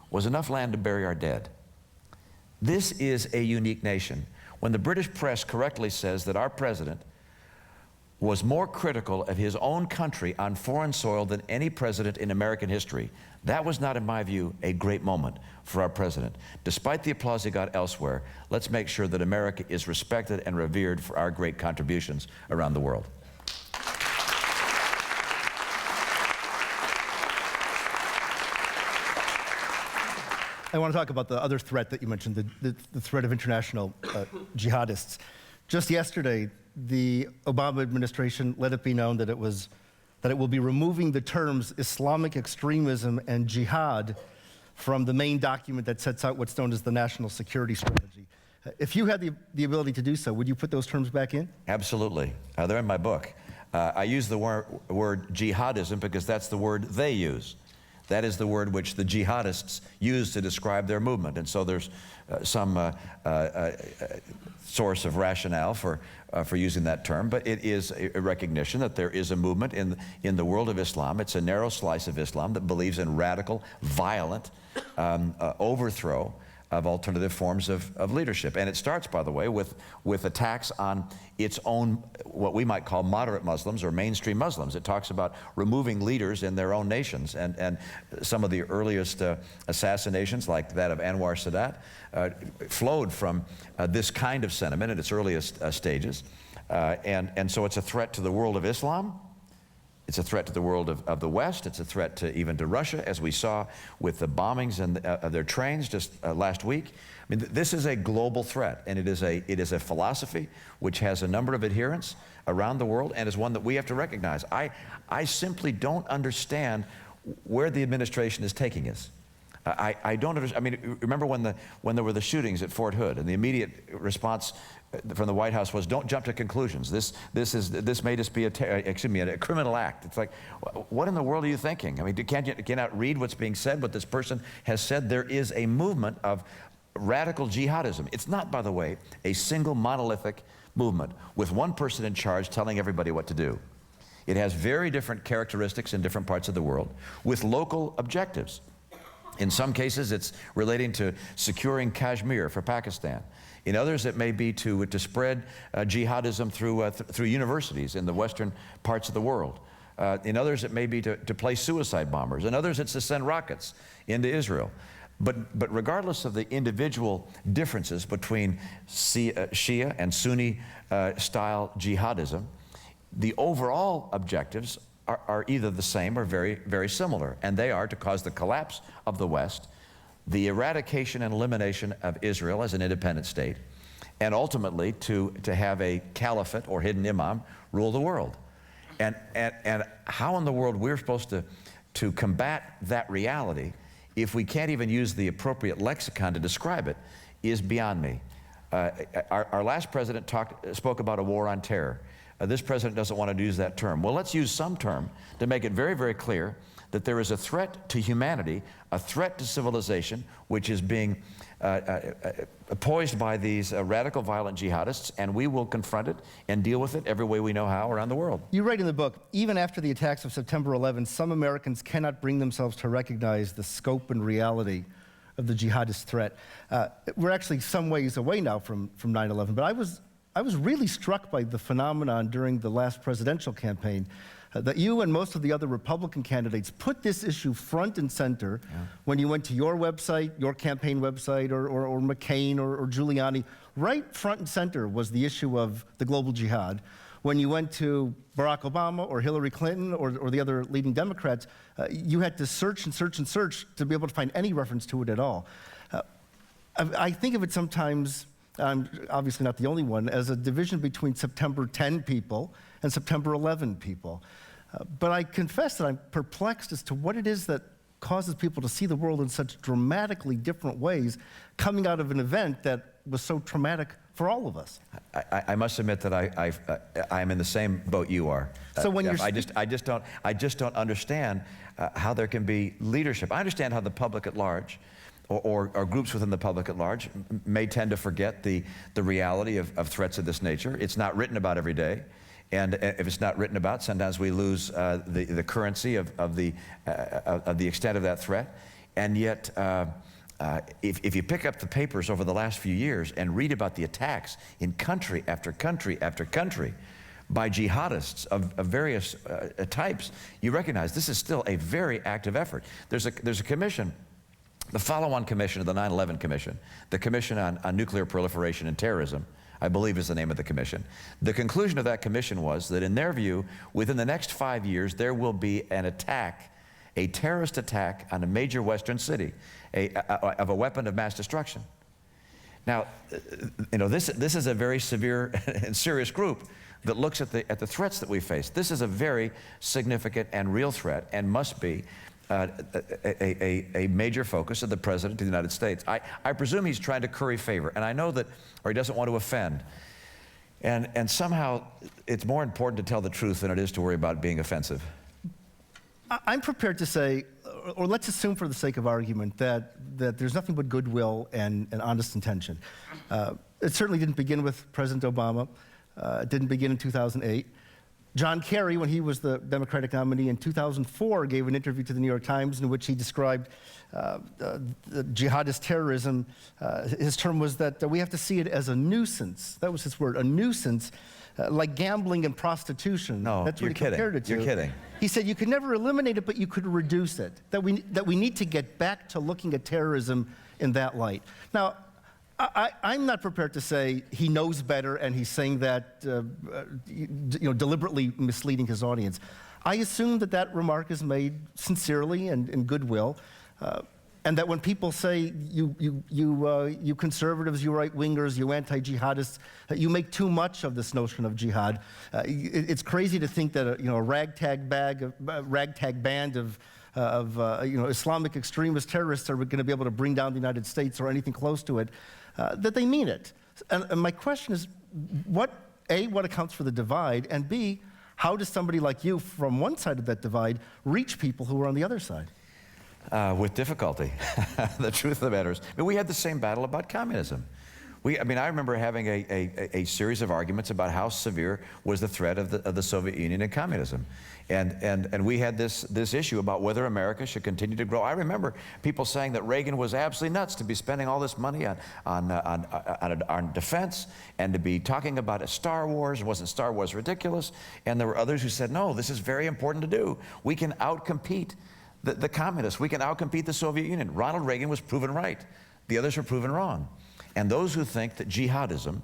was enough land to bury our dead. This is a unique nation. When the British press correctly says that our president was more critical of his own country on foreign soil than any president in American history, that was not, in my view, a great moment for our president. Despite the applause he got elsewhere, let's make sure that America is respected and revered for our great contributions around the world. I want to talk about the other threat that you mentioned, the threat of international jihadists. Just yesterday, the Obama administration let it be known that it will be removing the terms Islamic extremism and jihad from the main document that sets out what's known as the national security strategy. If you had the ability to do so, would you put those terms back in? Absolutely. They're in my book. I use the word jihadism because that's the word they use. That is the word which the jihadists use to describe their movement. And so there's some source of rationale for using that term, but it is a recognition that there is a movement in the world of Islam. It's a narrow slice of Islam that believes in radical, violent overthrow of alternative forms of leadership. And it starts, by the way, with attacks on its own, what we might call moderate Muslims or mainstream Muslims. It talks about removing leaders in their own nations. And some of the earliest assassinations, like that of Anwar Sadat, flowed from this kind of sentiment at its earliest stages. And so it's a threat to the world of Islam. It's a threat to the world of the West. It's a threat to even to Russia, as we saw with the bombings of their trains just last week. I mean, this is a global threat, and it is a philosophy which has a number of adherents around the world, and is one that we have to recognize. I simply don't understand where the administration is taking us. I don't understand. I mean, remember when there were the shootings at Fort Hood, and the immediate response from the White House was, "Don't jump to conclusions. This may just be a criminal act." It's like, what in the world are you thinking? I mean, can you not read what's being said? What this person has said? There is a movement of radical jihadism. It's not, by the way, a single monolithic movement with one person in charge telling everybody what to do. It has very different characteristics in different parts of the world with local objectives. In some cases, it's relating to securing Kashmir for Pakistan. In others, it may be to spread jihadism through universities in the western parts of the world. In others, it may be to place suicide bombers. In others, it's to send rockets into Israel. But regardless of the individual differences between Shia and Sunni style jihadism, the overall objectives are either the same or very, very similar, and they are to cause the collapse of the West, the eradication and elimination of Israel as an independent state, and ultimately to have a caliphate or hidden imam rule the world. And how in the world we're supposed to combat that reality if we can't even use the appropriate lexicon to describe it is beyond me. Our last president spoke about a war on terror. This president doesn't want to use that term. Well, let's use some term to make it very, very clear that there is a threat to humanity, a threat to civilization, which is being posed by these radical violent jihadists, and we will confront it and deal with it every way we know how around the world. You write in the book, even after the attacks of September 11, some Americans cannot bring themselves to recognize the scope and reality of the jihadist threat. We're actually some ways away now from 9/11, but I was really struck by the phenomenon during the last presidential campaign that you and most of the other Republican candidates put this issue front and center when you went to your website, your campaign website, or McCain or Giuliani. Right front and center was the issue of the global jihad. When you went to Barack Obama or Hillary Clinton or the other leading Democrats, you had to search and search and search to be able to find any reference to it at all. I think of it sometimes, I'm obviously not the only one, as a division between September 10 people and September 11 people. But I confess that I'm perplexed as to what it is that causes people to see the world in such dramatically different ways coming out of an event that was so traumatic for all of us. I must admit that I'm in the same boat you are. So when I just don't understand how there can be leadership. I understand how the public at large, or groups within the public at large, may tend to forget the reality of threats of this nature. It's not written about every day. And if it's not written about, sometimes we lose the currency of the extent of that threat. And yet, if you pick up the papers over the last few years and read about the attacks in country after country after country by jihadists of various types, you recognize this is still a very active effort. There's a commission, the follow-on commission of the 9/11 Commission, the Commission on Nuclear Proliferation and Terrorism, I believe is the name of the commission. The conclusion of that commission was that in their view, within the next 5 years, there will be an attack, a terrorist attack on a major Western city of a weapon of mass destruction. Now, this is a very severe and serious group that looks at the threats that we face. This is a very significant and real threat and must be a major focus of the President of the United States. I presume he's trying to curry favor, and I know that, or he doesn't want to offend. And somehow it's more important to tell the truth than it is to worry about being offensive. I'm prepared to say, or let's assume for the sake of argument, that there's nothing but goodwill and honest intention. It certainly didn't begin with President Obama. It didn't begin in 2008. John Kerry, when he was the Democratic nominee in 2004, gave an interview to the New York Times in which he described the jihadist terrorism. His term was that we have to see it as a nuisance. That was his word, a nuisance, like gambling and prostitution. No, that's what you're he kidding. compared it to. You're kidding. He said you could never eliminate it, but you could reduce it. That we need to get back to looking at terrorism in that light. Now, I'm not prepared to say he knows better and he's saying that deliberately misleading his audience. I assume that that remark is made sincerely and in goodwill, and that when people say you conservatives, you right-wingers, you anti-jihadists, you make too much of this notion of jihad. It's crazy to think that a ragtag band of Islamic extremist terrorists are going to be able to bring down the United States or anything close to it, that they mean it. And my question is, what accounts for the divide, and B, how does somebody like you from one side of that divide reach people who are on the other side? With difficulty. The truth of the matter is, we had the same battle about communism. I remember having a series of arguments about how severe was the threat of the Soviet Union and communism. And we had this issue about whether America should continue to grow. I remember people saying that Reagan was absolutely nuts to be spending all this money on defense and to be talking about Star Wars. Wasn't Star Wars ridiculous? And there were others who said, no, this is very important to do. We can outcompete the communists. We can outcompete the Soviet Union. Ronald Reagan was proven right. The others were proven wrong. And those who think that jihadism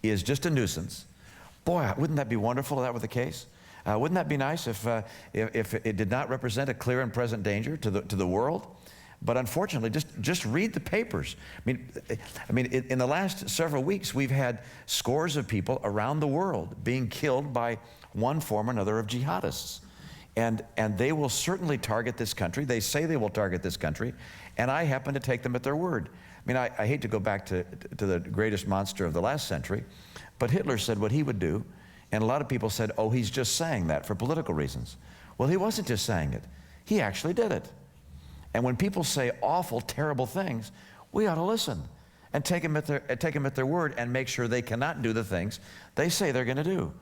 is just a nuisance, boy, wouldn't that be wonderful if that were the case? Wouldn't that be nice if it did not represent a clear and present danger to the world? But unfortunately, just read the papers. I mean, in the last several weeks, we've had scores of people around the world being killed by one form or another of jihadists. And they will certainly target this country. They say they will target this country, and I happen to take them at their word. I hate to go back to the greatest monster of the last century, but Hitler said what he would do, and a lot of people said, oh, he's just saying that for political reasons. Well, he wasn't just saying it. He actually did it. And when people say awful, terrible things, we ought to listen and take them at their word and make sure they cannot do the things they say they're going to do.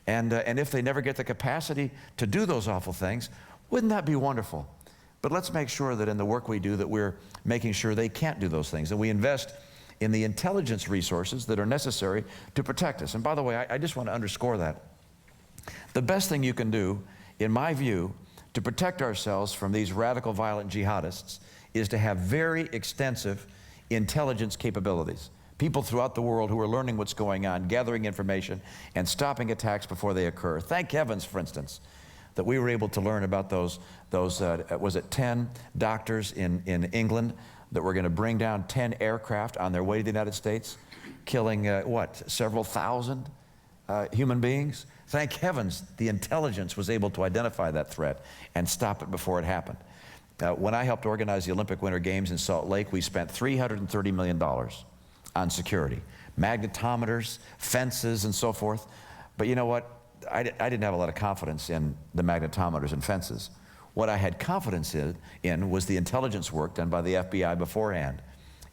And if they never get the capacity to do those awful things, wouldn't that be wonderful? But let's make sure that in the work we do that we're making sure they can't do those things, and we invest in the intelligence resources that are necessary to protect us. And by the way, I just want to underscore that. The best thing you can do, in my view, to protect ourselves from these radical violent jihadists is to have very extensive intelligence capabilities. People throughout the world who are learning what's going on, gathering information, and stopping attacks before they occur. Thank heavens, for instance, that we were able to learn about those 10 doctors in England that were going to bring down 10 aircraft on their way to the United States, killing, several thousand human beings? Thank heavens the intelligence was able to identify that threat and stop it before it happened. When I helped organize the Olympic Winter Games in Salt Lake, we spent $330 million on security, magnetometers, fences, and so forth. But you know what? I didn't have a lot of confidence in the magnetometers and fences. What I had confidence in was the intelligence work done by the FBI beforehand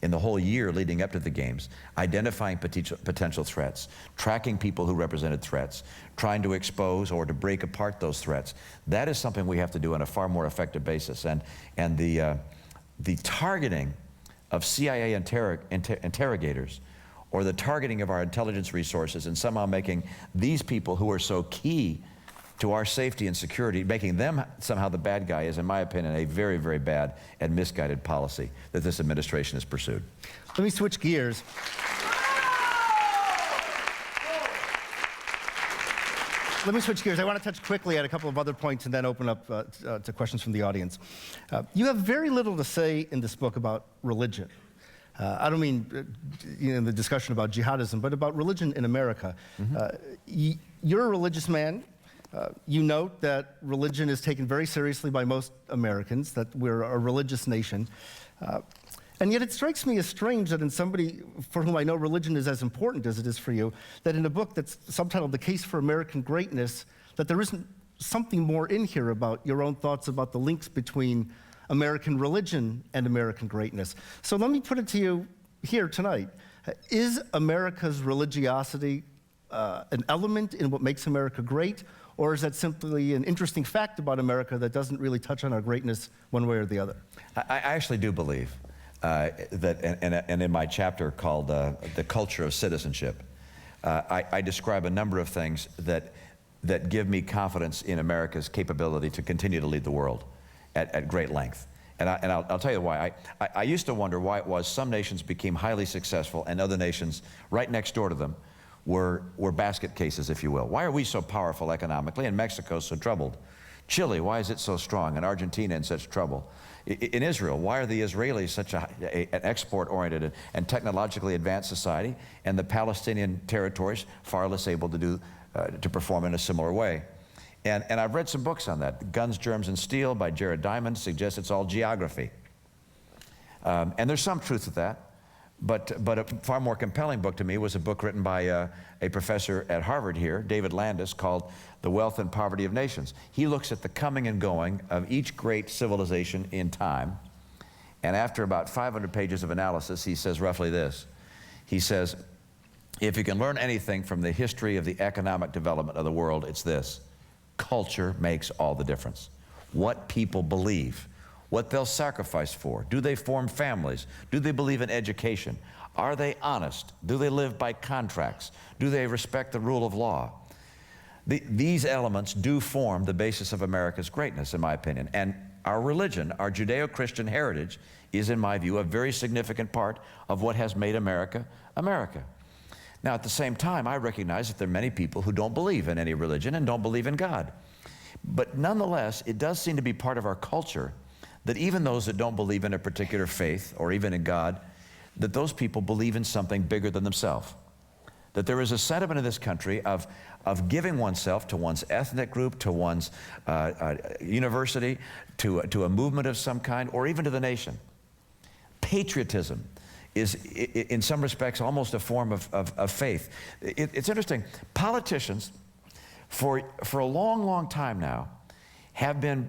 in the whole year leading up to the games, identifying potential threats, tracking people who represented threats, trying to expose or to break apart those threats. That is something we have to do on a far more effective basis. And the targeting of CIA interrogators, or the targeting of our intelligence resources and somehow making these people who are so key to our safety and security, making them somehow the bad guy is, in my opinion, a very, very bad and misguided policy that this administration has pursued. Let me switch gears. I want to touch quickly at a couple of other points and then open up to questions from the audience. You have very little to say in this book about religion. I don't mean in the discussion about jihadism, but about religion in America. Mm-hmm. You're a religious man. You note that religion is taken very seriously by most Americans, that we're a religious nation. And yet it strikes me as strange that in somebody for whom I know religion is as important as it is for you, that in a book that's subtitled The Case for American Greatness, that there isn't something more in here about your own thoughts about the links between American religion and American greatness. So let me put it to you here tonight. Is America's religiosity an element in what makes America great, or is that simply an interesting fact about America that doesn't really touch on our greatness one way or the other? I actually do believe that, and in my chapter called The Culture of Citizenship, I describe a number of things that give me confidence in America's capability to continue to lead the world at great length. And I'll tell you why. I used to wonder why it was some nations became highly successful and other nations right next door to them were basket cases, if you will. Why are we so powerful economically and Mexico so troubled? Chile, why is it so strong? And Argentina in such trouble? In Israel, why are the Israelis such an export-oriented and technologically advanced society, and the Palestinian territories far less able to perform in a similar way? And I've read some books on that. Guns, Germs, and Steel by Jared Diamond suggests it's all geography. And there's some truth to that. But a far more compelling book to me was a book written by a professor at Harvard here, David Landis, called The Wealth and Poverty of Nations. He looks at the coming and going of each great civilization in time, and after about 500 pages of analysis, he says roughly this. He says, if you can learn anything from the history of the economic development of the world, it's this: culture makes all the difference. What people believe, what they'll sacrifice for. Do they form families? Do they believe in education? Are they honest? Do they live by contracts? Do they respect the rule of law? These elements do form the basis of America's greatness, in my opinion. And our religion, our Judeo-Christian heritage, is, in my view, a very significant part of what has made America, America. Now, at the same time, I recognize that there are many people who don't believe in any religion and don't believe in God. But nonetheless, it does seem to be part of our culture that even those that don't believe in a particular faith or even in God, that those people believe in something bigger than themselves. That there is a sentiment in this country of giving oneself to one's ethnic group, to one's university, to a movement of some kind, or even to the nation. Patriotism is, in some respects, almost a form of faith. It's interesting. Politicians, for a long, long time now, have been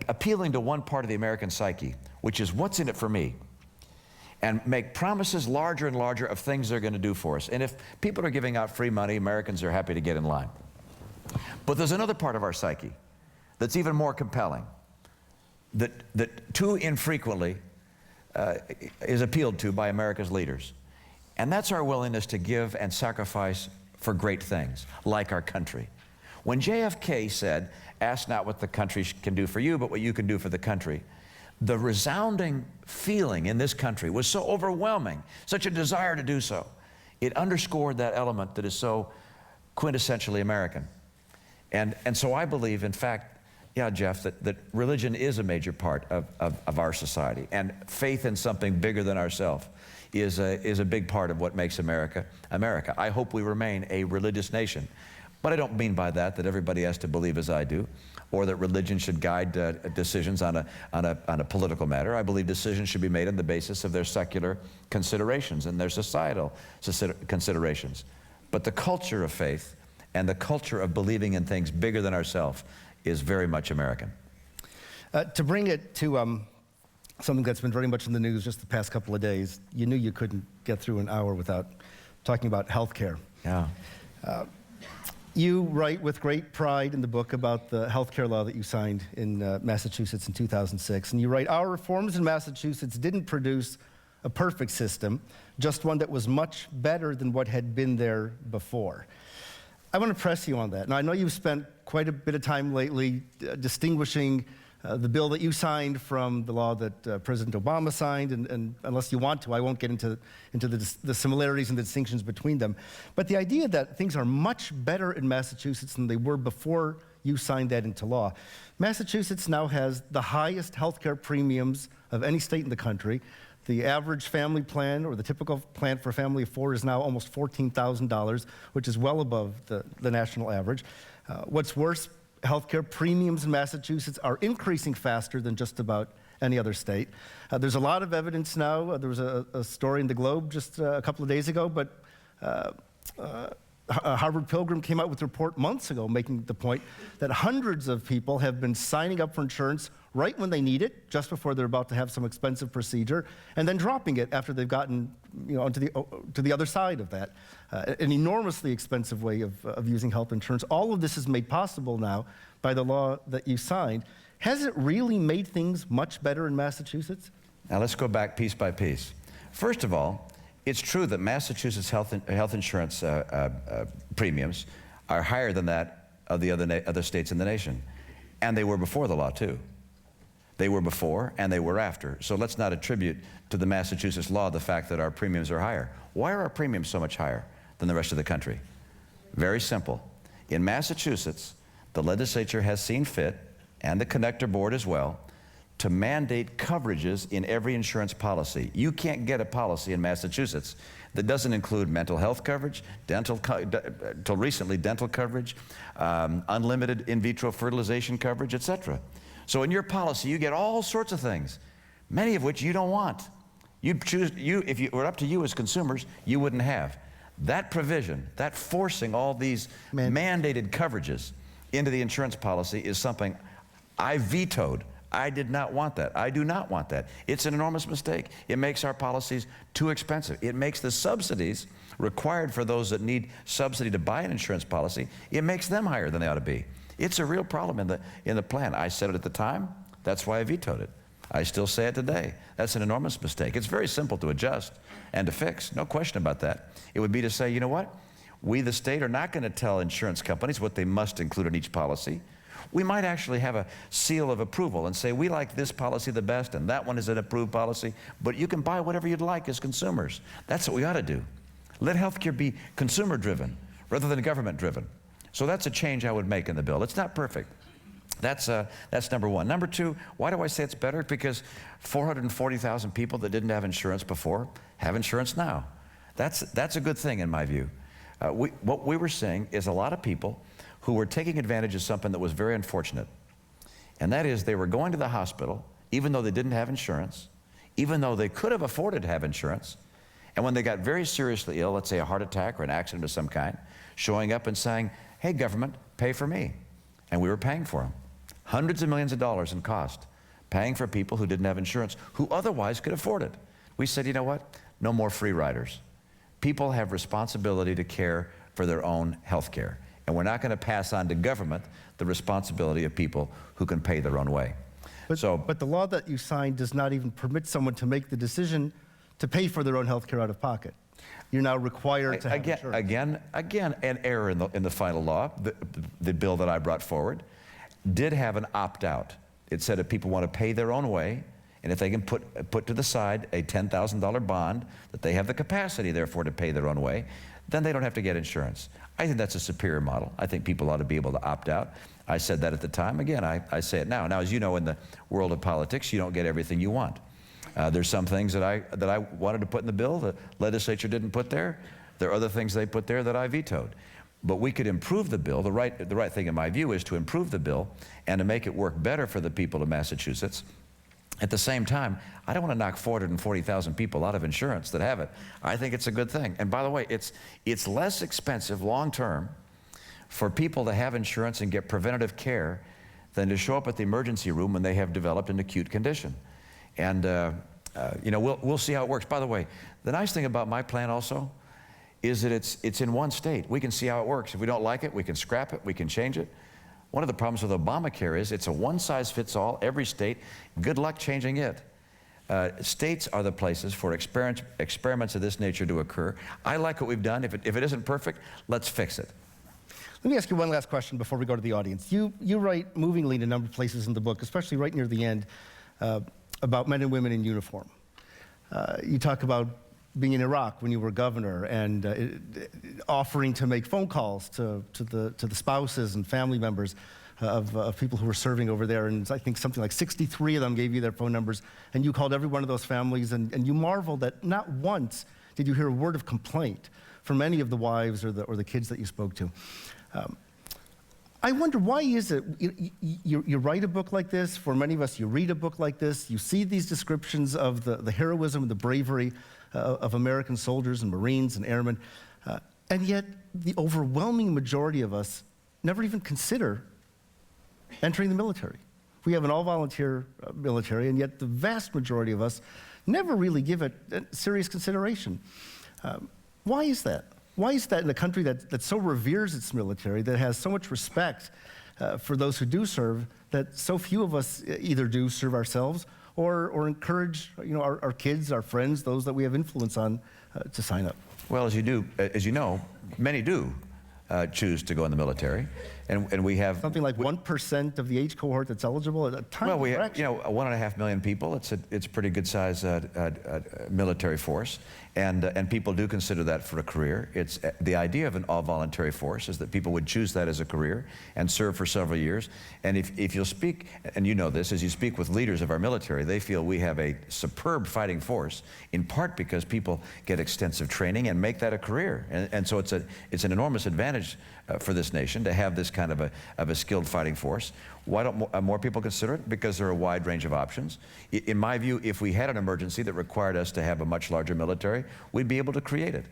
appealing to one part of the American psyche, which is what's in it for me, and make promises larger and larger of things they're going to do for us. And if people are giving out free money, Americans are happy to get in line. But there's another part of our psyche that's even more compelling, that too infrequently is appealed to by America's leaders. And that's our willingness to give and sacrifice for great things, like our country. When JFK said, "Ask not what the country can do for you, but what you can do for the country," the resounding feeling in this country was so overwhelming, such a desire to do so. It underscored that element that is so quintessentially American. And so I believe, in fact, yeah, Jeff, that religion is a major part of our society, and faith in something bigger than ourselves is a big part of what makes America, America. I hope we remain a religious nation. But I don't mean by that everybody has to believe as I do, or that religion should guide decisions on a political matter. I believe decisions should be made on the basis of their secular considerations and their societal considerations. But the culture of faith and the culture of believing in things bigger than ourselves is very much American. To bring it to something that's been very much in the news just the past couple of days, you knew you couldn't get through an hour without talking about health care. Yeah. You write with great pride in the book about the health care law that you signed in Massachusetts in 2006. And you write, "Our reforms in Massachusetts didn't produce a perfect system, just one that was much better than what had been there before." I want to press you on that. Now, I know you've spent quite a bit of time lately distinguishing the bill that you signed from the law that President Obama signed, and unless you want to, I won't get into the similarities and the distinctions between them. But the idea that things are much better in Massachusetts than they were before you signed that into law. Massachusetts now has the highest health care premiums of any state in the country. The average family plan, or the typical plan for a family of four, is now almost $14,000, which is well above the national average. What's worse, healthcare premiums in Massachusetts are increasing faster than just about any other state. There's a lot of evidence now. There was a story in the Globe just a couple of days ago, but Harvard Pilgrim came out with a report months ago making the point that hundreds of people have been signing up for insurance right when they need it, just before they're about to have some expensive procedure, and then dropping it after they've gotten to the other side of that. An enormously expensive way of using health insurance. All of this is made possible now by the law that you signed. Has it really made things much better in Massachusetts? Now let's go back piece by piece. First of all, it's true that Massachusetts health insurance premiums are higher than that of the other states in the nation. And they were before the law, too. They were before and they were after. So let's not attribute to the Massachusetts law the fact that our premiums are higher. Why are our premiums so much higher than the rest of the country? Very simple. In Massachusetts, the legislature has seen fit, and the connector board as well, to mandate coverages in every insurance policy. You can't get a policy in Massachusetts that doesn't include mental health coverage, till recently dental coverage, unlimited in vitro fertilization coverage, etc. So in your policy, you get all sorts of things, many of which you don't want. If it were up to you as consumers, you wouldn't have. That provision, that forcing all these mandated coverages into the insurance policy is something I vetoed. I did not want that. I do not want that. It's an enormous mistake. It makes our policies too expensive. It makes the subsidies required for those that need subsidy to buy an insurance policy, it makes them higher than they ought to be. It's a real problem in the plan. I said it at the time. That's why I vetoed it. I still say it today. That's an enormous mistake. It's very simple to adjust and to fix. No question about that. It would be to say, you know what? We, the state, are not going to tell insurance companies what they must include in each policy. We might actually have a seal of approval and say, we like this policy the best, and that one is an approved policy, but you can buy whatever you'd like as consumers. That's what we ought to do. Let healthcare be consumer-driven rather than government-driven. So that's a change I would make in the bill. It's not perfect. That's number one. Number two, why do I say it's better? Because 440,000 people that didn't have insurance before have insurance now. That's a good thing in my view. What we were seeing is a lot of people who were taking advantage of something that was very unfortunate. And that is they were going to the hospital even though they didn't have insurance, even though they could have afforded to have insurance. And when they got very seriously ill, let's say a heart attack or an accident of some kind, showing up and saying, hey, government, pay for me. And we were paying for them. Hundreds of millions of dollars in cost, paying for people who didn't have insurance, who otherwise could afford it. We said, you know what? No more free riders. People have responsibility to care for their own health care. And we're not going to pass on to government the responsibility of people who can pay their own way. But the law that you signed does not even permit someone to make the decision to pay for their own health care out of pocket. You're now required to have insurance. Again, an error in the final law. The bill that I brought forward did have an opt-out. It said if people want to pay their own way, and if they can put to the side a $10,000 bond that they have the capacity, therefore, to pay their own way, then they don't have to get insurance. I think that's a superior model. I think people ought to be able to opt out. I said that at the time. Again, I say it now. Now, as you know, in the world of politics, you don't get everything you want. There's some things that I wanted to put in the bill the legislature didn't put there. There are other things they put there that I vetoed. But we could improve the bill. The right thing in my view is to improve the bill and to make it work better for the people of Massachusetts. At the same time, I don't want to knock 440,000 people out of insurance that have it. I think it's a good thing. And by the way, it's less expensive long term for people to have insurance and get preventative care than to show up at the emergency room when they have developed an acute condition. And you know, we'll see how it works. By the way, the nice thing about my plan also is that it's in one state. We can see how it works. If we don't like it, we can scrap it, we can change it. One of the problems with Obamacare is it's a one-size-fits-all, every state. Good luck changing it. States are the places for experiments of this nature to occur. I like what we've done. If it isn't perfect, let's fix it. Let me ask you one last question before we go to the audience. You write movingly in a number of places in the book, especially right near the end, about men and women in uniform. You talk about being in Iraq when you were governor and offering to make phone calls to the spouses and family members of people who were serving over there. And I think something like 63 of them gave you their phone numbers. And you called every one of those families, and you marveled that not once did you hear a word of complaint from any of the wives or the kids that you spoke to. I wonder, why is it you write a book like this? For many of us, you read a book like this, you see these descriptions of the heroism and the bravery of American soldiers and Marines and airmen, and yet the overwhelming majority of us never even consider entering the military. We have an all-volunteer military, and yet the vast majority of us never really give it serious consideration. Why is that? Why is that in a country that so reveres its military, that has so much respect for those who do serve, that so few of us either do serve ourselves or encourage, you know, our kids, our friends, those that we have influence on, to sign up? Well, as you know, many do. choose to go in the military, and we have Something like 1% of the age cohort that's eligible. A tiny well, we have, fraction. 1.5 million people. It's a pretty good size military force, and people do consider that for a career. It's the idea of an all-voluntary force is that people would choose that as a career and serve for several years. And if you'll speak, and you know this, as you speak with leaders of our military, they feel we have a superb fighting force, in part because people get extensive training and make that a career. And so it's an enormous advantage for this nation to have this kind of a skilled fighting force. Why don't more people consider it? Because there are a wide range of options. In my view, if we had an emergency that required us to have a much larger military, we'd be able to create it.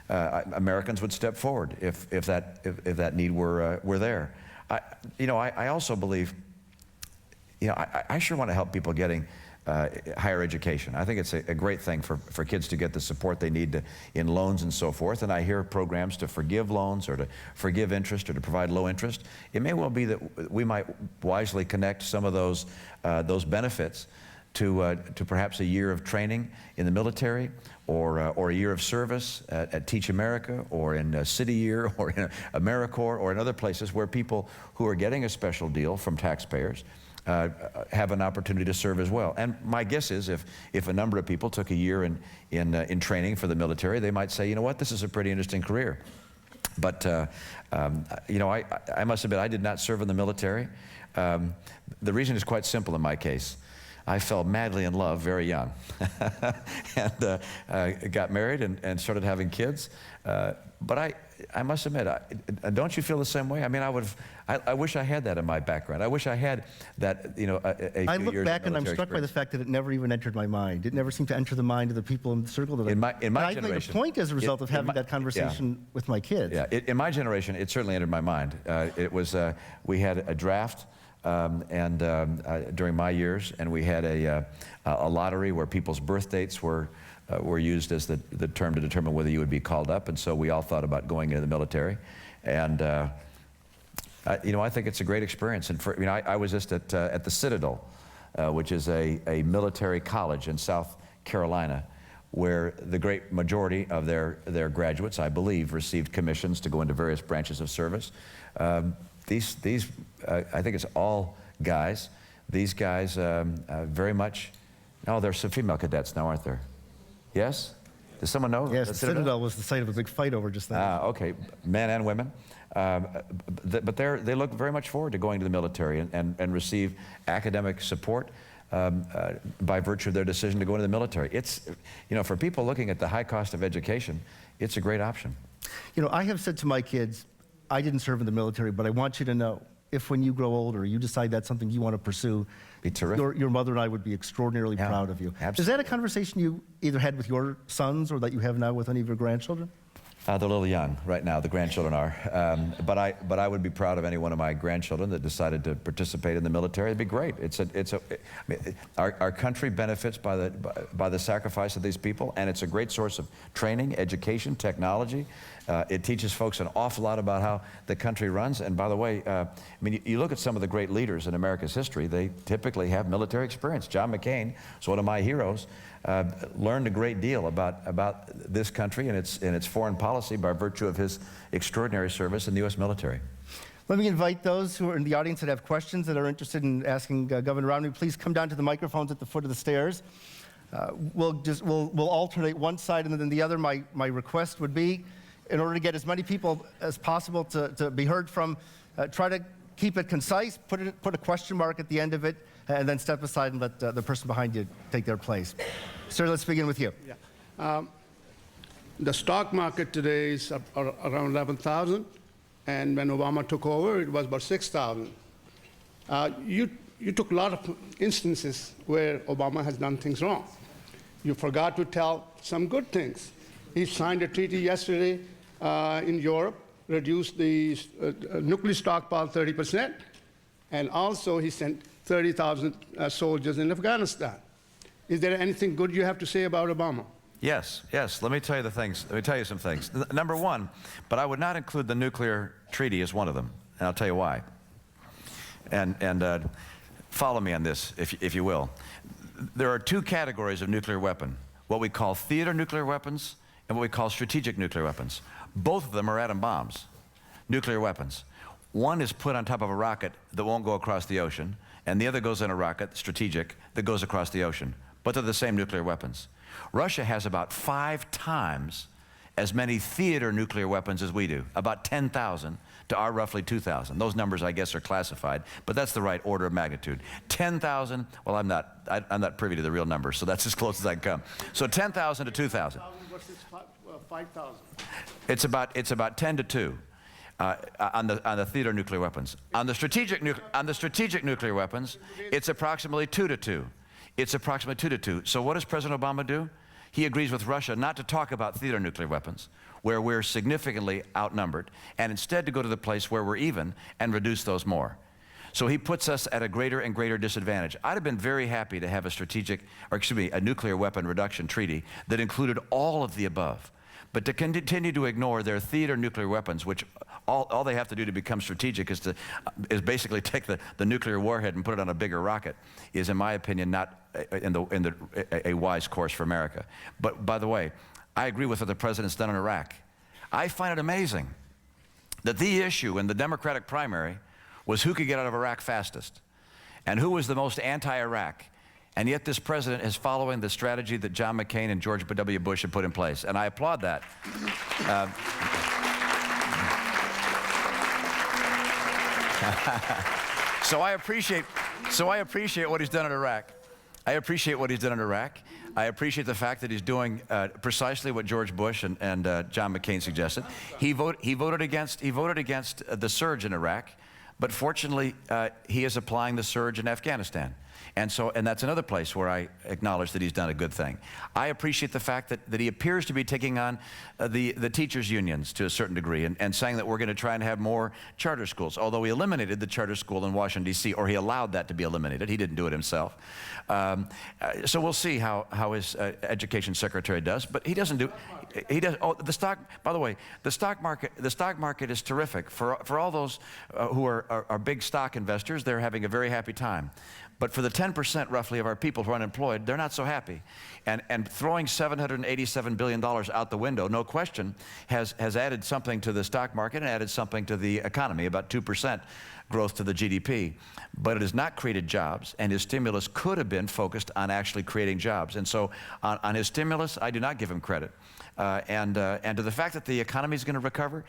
Americans would step forward if that need were there. I also believe, I sure want to help people getting higher education. I think it's a great thing for kids to get the support they need in loans and so forth. And I hear programs to forgive loans or to forgive interest or to provide low interest. It may well be that we might wisely connect some of those benefits to perhaps a year of training in the military, or a year of service at Teach America, or in City Year, or in AmeriCorps, or in other places where people who are getting a special deal from taxpayers have an opportunity to serve as well. And my guess is if a number of people took a year in training for the military, they might say, you know what, this is a pretty interesting career. But I must admit, I did not serve in the military. The reason is quite simple in my case. I fell madly in love very young and got married and started having kids. But I must admit, don't you feel the same way? I mean, I wish I had that in my background. I wish I had that, I look back and I'm struck by the fact that it never even entered my mind. It never seemed to enter the mind of the people in the circle that in my I generation, made a point as a result of having that conversation with my kids. Yeah, in my generation, it certainly entered my mind. It was we had a draft during my years, and we had a lottery where people's birth dates were used as the term to determine whether you would be called up, and so we all thought about going into the military. And I think it's a great experience. And I was just at the Citadel, which is a military college in South Carolina, where the great majority of their graduates, I believe, received commissions to go into various branches of service. These I think it's all guys. These guys very much, there's some female cadets now, aren't there? Yes? Does someone know? Yes, the Citadel was the site of a big fight over just that. Okay, men and women. But they look very much forward to going to the military and receive academic support by virtue of their decision to go into the military. It's, for people looking at the high cost of education, it's a great option. I have said to my kids, I didn't serve in the military, but I want you to know, if when you grow older, you decide that's something you want to pursue, be terrific. Your mother and I would be extraordinarily proud of you. Absolutely. Is that a conversation you either had with your sons or that you have now with any of your grandchildren? They're a little young right now, the grandchildren are. But I would be proud of any one of my grandchildren that decided to participate in the military. It'd be great. Our country benefits by the sacrifice of these people, and it's a great source of training, education, technology. It teaches folks an awful lot about how the country runs. And by the way, you look at some of the great leaders in America's history, they typically have military experience. John McCain is one of my heroes. Learned a great deal about this country and its foreign policy by virtue of his extraordinary service in the U.S. military. Let me invite those who are in the audience that have questions that are interested in asking Governor Romney, please come down to the microphones at the foot of the stairs. We'll alternate one side and then the other. My request would be, in order to get as many people as possible to be heard from, try to keep it concise, put a question mark at the end of it, and then step aside and let the person behind you take their place. Sir, let's begin with you. Yeah. The stock market today is around 11,000, and when Obama took over, it was about 6,000. You took a lot of instances where Obama has done things wrong. You forgot to tell some good things. He signed a treaty yesterday in Europe, reduced the nuclear stockpile 30%, and also he sent 30,000 soldiers in Afghanistan. Is there anything good you have to say about Obama? Yes. Let me tell you some things. Number one, but I would not include the nuclear treaty as one of them, and I'll tell you why. And follow me on this, if you will. There are two categories of nuclear weapon: what we call theater nuclear weapons and what we call strategic nuclear weapons. Both of them are atom bombs. nuclear weapons. One is put on top of a rocket that won't go across the ocean, and the other goes in a rocket, strategic, that goes across the ocean. But they're the same nuclear weapons. Russia has about 5 times as many theater nuclear weapons as we do, about 10,000 to our roughly 2,000. Those numbers, I guess, are classified, but that's the right order of magnitude. 10,000, well, I'm not privy to the real numbers, so that's as close as I can come. So 10,000 to 2,000. Versus 5,000. It's about 10 to 2 on the theater nuclear weapons. On the strategic nuclear weapons, it's approximately 2 to 2. It's approximately 2 to 2. So what does President Obama do? He agrees with Russia not to talk about theater nuclear weapons, where we're significantly outnumbered, and instead to go to the place where we're even and reduce those more. So he puts us at a greater and greater disadvantage. I'd have been very happy to have a nuclear weapon reduction treaty that included all of the above. But to continue to ignore their theater nuclear weapons, which all they have to do to become strategic is basically take the nuclear warhead and put it on a bigger rocket, is, in my opinion, not a wise course for America. But by the way, I agree with what the president's done in Iraq. I find it amazing that the issue in the Democratic primary was who could get out of Iraq fastest and who was the most anti-Iraq. And yet this president is following the strategy that John McCain and George W. Bush had put in place. And I applaud that. So I appreciate what he's done in Iraq. I appreciate what he's done in Iraq. I appreciate the fact that he's doing precisely what George Bush and John McCain suggested. He voted against the surge in Iraq, but fortunately he is applying the surge in Afghanistan. And that's another place where I acknowledge that he's done a good thing. I appreciate the fact that he appears to be taking on the teachers' unions to a certain degree and saying that we're going to try and have more charter schools, although he eliminated the charter school in Washington, D.C., or he allowed that to be eliminated. He didn't do it himself. So we'll see how his education secretary does, but he doesn't do. He does. Oh, the stock. By the way, the stock market is terrific for all those who are big stock investors. They're having a very happy time. But for the 10% roughly of our people who are unemployed, they're not so happy. And throwing $787 billion out the window, no question, has added something to the stock market and added something to the economy, about 2% growth to the GDP. But it has not created jobs, and his stimulus could have been focused on actually creating jobs. And so on his stimulus, I do not give him credit. And to the fact that the economy is going to recover,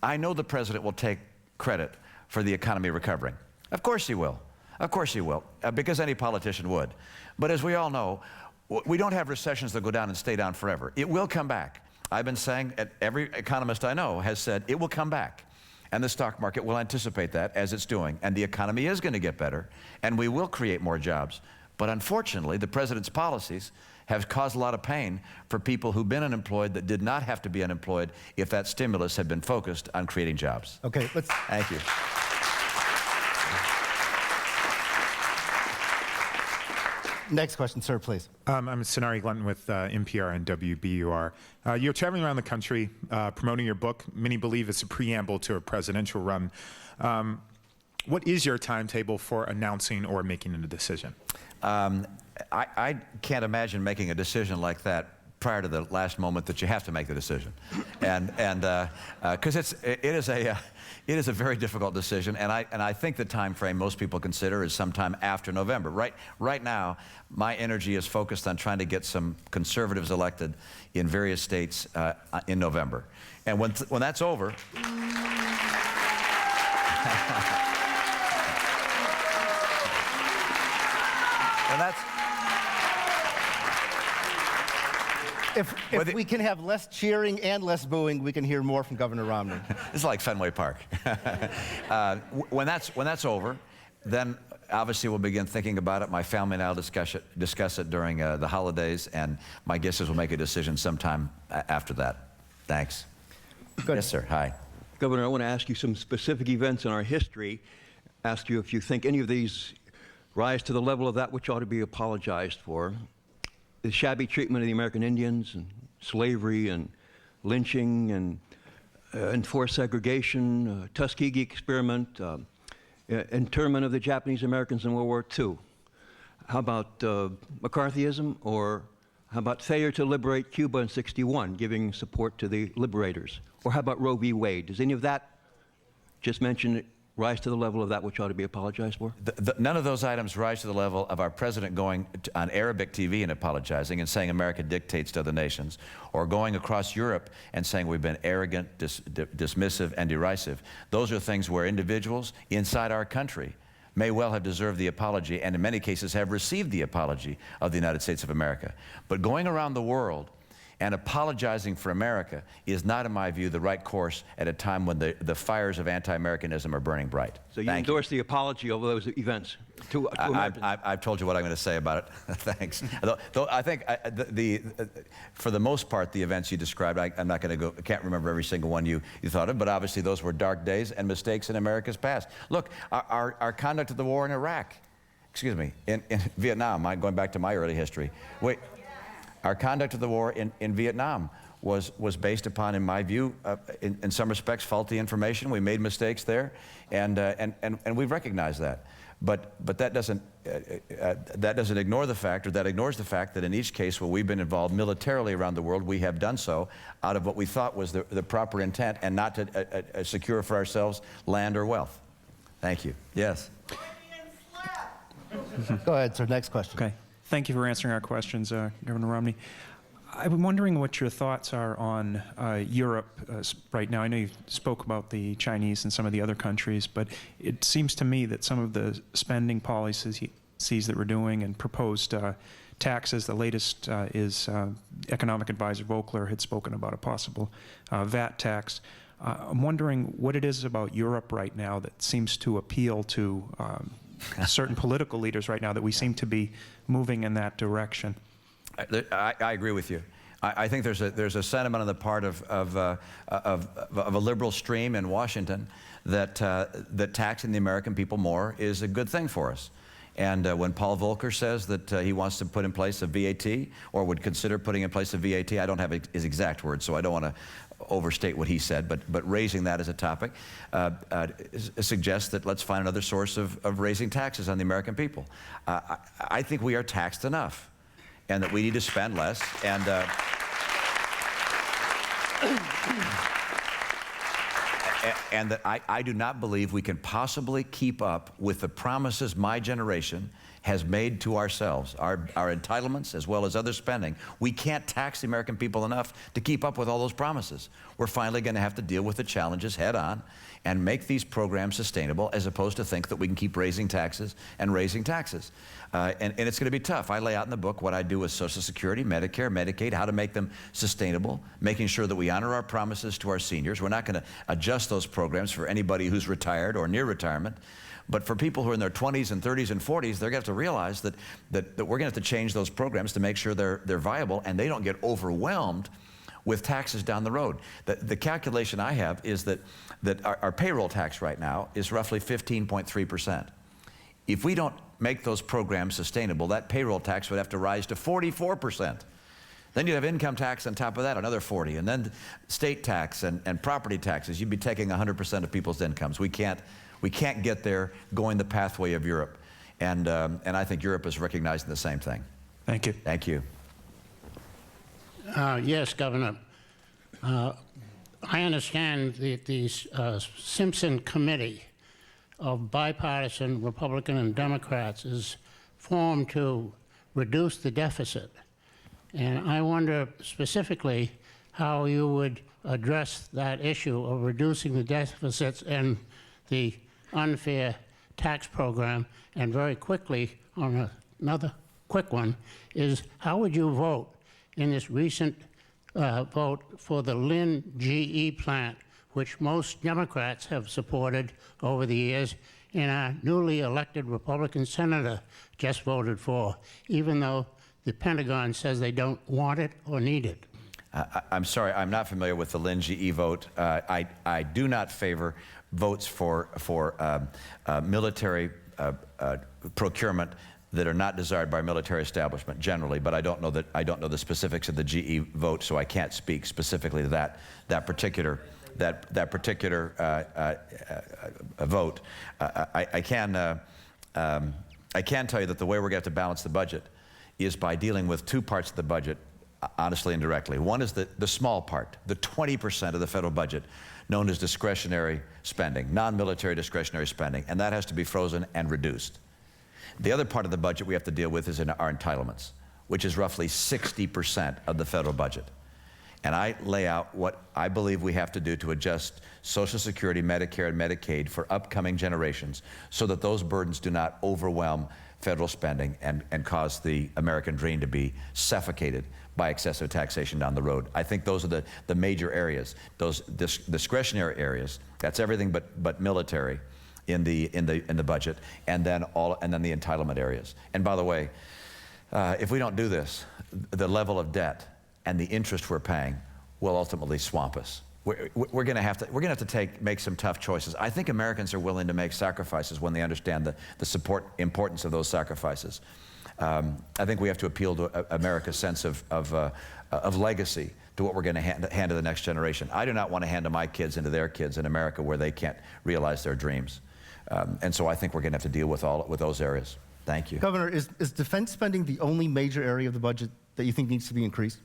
I know the president will take credit for the economy recovering. Of course he will. Of course he will, because any politician would. But as we all know, we don't have recessions that go down and stay down forever. It will come back. I've been saying, every economist I know has said it will come back. And the stock market will anticipate that, as it's doing. And the economy is going to get better, and we will create more jobs. But unfortunately, the president's policies have caused a lot of pain for people who've been unemployed that did not have to be unemployed if that stimulus had been focused on creating jobs. Okay, Thank you. Next question, sir, please. I'm Sonari Glutton with NPR and WBUR. You're traveling around the country promoting your book. Many believe it's a preamble to a presidential run. What is your timetable for announcing or making a decision? I can't imagine making a decision like that prior to the last moment that you have to make the decision, and because it is a very difficult decision, and I think the time frame most people consider is sometime after November. Right now, my energy is focused on trying to get some conservatives elected in various states in November, and when that's over. And that's. If we can have less cheering and less booing, we can hear more from Governor Romney. It's like Fenway Park. When that's over, then obviously we'll begin thinking about it. My family and I will discuss it during the holidays, and my guess is we'll make a decision sometime after that. Thanks. Good. Yes, sir. Hi. Governor, I want to ask you some specific events in our history, ask you if you think any of these rise to the level of that which ought to be apologized for. The shabby treatment of the American Indians, and slavery, and lynching, and enforced segregation, Tuskegee experiment, internment of the Japanese Americans in World War II. How about McCarthyism, or how about failure to liberate Cuba in '61, giving support to the liberators? Or how about Roe v. Wade? Does any of that just mentioned rise to the level of that which ought to be apologized for? None of those items rise to the level of our president going on Arabic TV and apologizing and saying America dictates to other nations, or going across Europe and saying we've been arrogant, dismissive, and derisive. Those are things where individuals inside our country may well have deserved the apology, and in many cases have received the apology of the United States of America. But going around the world and apologizing for America is not, in my view, the right course at a time when the fires of anti-Americanism are burning bright. So you endorse the apology over those events to Americans? I've told you what I'm going to say about it. Thanks. Though I think for the most part, the events you described, I'm not going to I can't remember every single one you thought of, but obviously those were dark days and mistakes in America's past. Look, our conduct of the war in Iraq, excuse me, in Vietnam, going back to my early history. Wait. Our conduct of the war in Vietnam was based upon, in my view, in some respects, faulty information. We made mistakes there, and we've recognized that. But that doesn't ignore the fact, or that ignores the fact that in each case where we've been involved militarily around the world, we have done so out of what we thought was the proper intent, and not to secure for ourselves land or wealth. Thank you. Yes. Go ahead, sir. Next question. Okay. Thank you for answering our questions, Governor Romney. I'm wondering what your thoughts are on Europe right now. I know you spoke about the Chinese and some of the other countries, but it seems to me that some of the spending policies that we're doing and proposed taxes, the latest is Economic Advisor Volcker had spoken about a possible VAT tax. I'm wondering what it is about Europe right now that seems to appeal to certain political leaders right now, that we seem to be moving in that direction. I agree with you. I think there's a sentiment on the part of a liberal stream in Washington that taxing the American people more is a good thing for us. And when Paul Volcker says that he wants to put in place a VAT, or would consider putting in place a VAT, I don't have his exact words, so I don't want to overstate what he said, but raising that as a topic suggests that let's find another source of raising taxes on the American people. I think we are taxed enough, and that we need to spend less, and and that I do not believe we can possibly keep up with the promises my generation has made to ourselves, our entitlements as well as other spending. We can't tax the American people enough to keep up with all those promises. We're finally going to have to deal with the challenges head on and make these programs sustainable, as opposed to think that we can keep raising taxes and raising taxes. And it's going to be tough. I lay out in the book what I do with Social Security, Medicare, Medicaid, how to make them sustainable, making sure that we honor our promises to our seniors. We're not going to adjust those programs for anybody who's retired or near retirement. But for people who are in their 20s and 30s and 40s, they're going to have to realize that we're going to have to change those programs to make sure they're viable and they don't get overwhelmed with taxes down the road. The calculation I have is that our payroll tax right now is roughly 15.3%. If we don't make those programs sustainable, that payroll tax would have to rise to 44%. Then you'd have income tax on top of that, another 40, and then state tax and property taxes. You'd be taking 100% of people's incomes. We can't get there going the pathway of Europe. And I think Europe is recognizing the same thing. Thank you. Thank you. Yes, Governor. I understand that the Simpson Committee of bipartisan Republican and Democrats is formed to reduce the deficit. And I wonder specifically how you would address that issue of reducing the deficits and the unfair tax program. And very quickly, on another quick one, is how would you vote in this recent vote for the Lynn GE plant, which most Democrats have supported over the years, and our newly elected Republican senator just voted for, even though the Pentagon says they don't want it or need it? I'm sorry, I'm not familiar with the Lynn GE vote. I do not favor votes for military procurement that are not desired by our military establishment generally, but I don't know the specifics of the GE vote, so I can't speak specifically to that particular vote. I can tell you that the way we're going to have to balance the budget is by dealing with two parts of the budget honestly and directly. One is the small part, the 20% of the federal budget known as discretionary spending, non-military discretionary spending, and that has to be frozen and reduced. The other part of the budget we have to deal with is in our entitlements, which is roughly 60% of the federal budget. And I lay out what I believe we have to do to adjust Social Security, Medicare, and Medicaid for upcoming generations so that those burdens do not overwhelm federal spending and cause the American dream to be suffocated by excessive taxation down the road. I think those are the major areas, those discretionary areas. That's everything but military in the budget, and then the entitlement areas. And by the way, if we don't do this, the level of debt and the interest we're paying will ultimately swamp us. We're going to have to make some tough choices. I think Americans are willing to make sacrifices when they understand the importance of those sacrifices. I think we have to appeal to America's sense of legacy, to what we're going to hand to the next generation. I do not want to hand to my kids and to their kids in America where they can't realize their dreams. And so I think we're going to have to deal with those areas. Thank you. Governor, is defense spending the only major area of the budget that you think needs to be increased?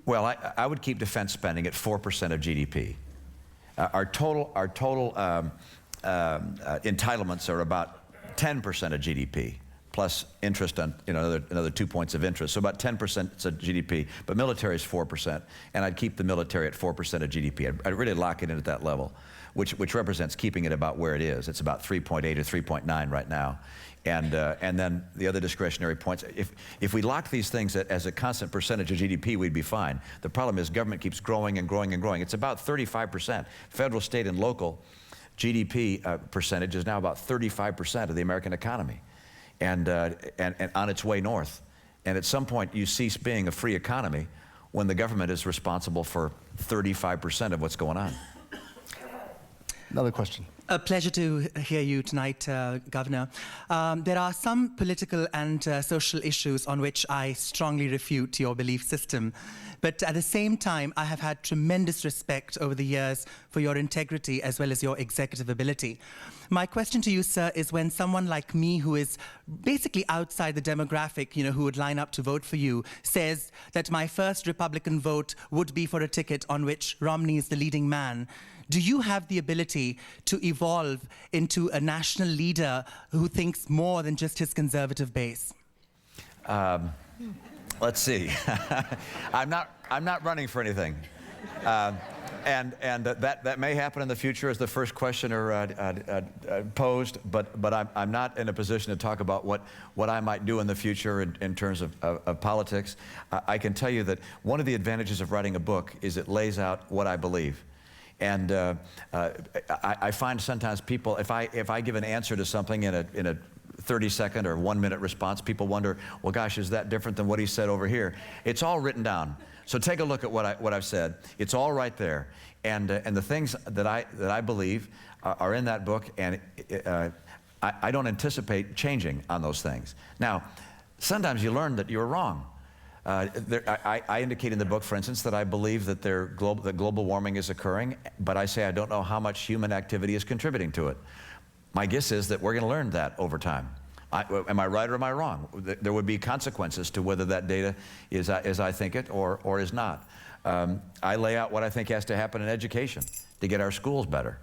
Well, I would keep defense spending at 4% of GDP. Our total entitlements are about 10% of GDP, plus interest on another 2 points of interest. So about 10% of GDP, but military is 4%, and I'd keep the military at 4% of GDP. I'd really lock it in at that level, which represents keeping it about where it is. It's about 3.8 or 3.9 right now. And then the other discretionary points, if we lock these things as a constant percentage of GDP, we'd be fine. The problem is government keeps growing and growing and growing. It's about 35%. Federal, state, and local GDP percentage is now about 35% of the American economy, and on its way north. And at some point, you cease being a free economy when the government is responsible for 35% of what's going on. Another question. A pleasure to hear you tonight, Governor. There are some political and social issues on which I strongly refute your belief system. But at the same time, I have had tremendous respect over the years for your integrity as well as your executive ability. My question to you, sir, is when someone like me, who is basically outside the demographic, who would line up to vote for you, says that my first Republican vote would be for a ticket on which Romney is the leading man, do you have the ability to evolve into a national leader who thinks more than just his conservative base? Let's see. I'm not running for anything. And that may happen in the future, as the first questioner posed, but I'm not in a position to talk about what I might do in the future in terms of politics. I can tell you that one of the advantages of writing a book is it lays out what I believe. And I find sometimes people, if I give an answer to something in a 30-second or 1-minute response, people wonder, well, gosh, is that different than what he said over here? It's all written down. So take a look at what I've said. It's all right there. And the things that I believe are in that book, and I don't anticipate changing on those things. Now, sometimes you learn that you're wrong. I indicate in the book, for instance, that I believe that global warming is occurring, but I say I don't know how much human activity is contributing to it. My guess is that we're going to learn that over time. Am I right or am I wrong? There would be consequences to whether that data is as I think it or is not. I lay out what I think has to happen in education to get our schools better.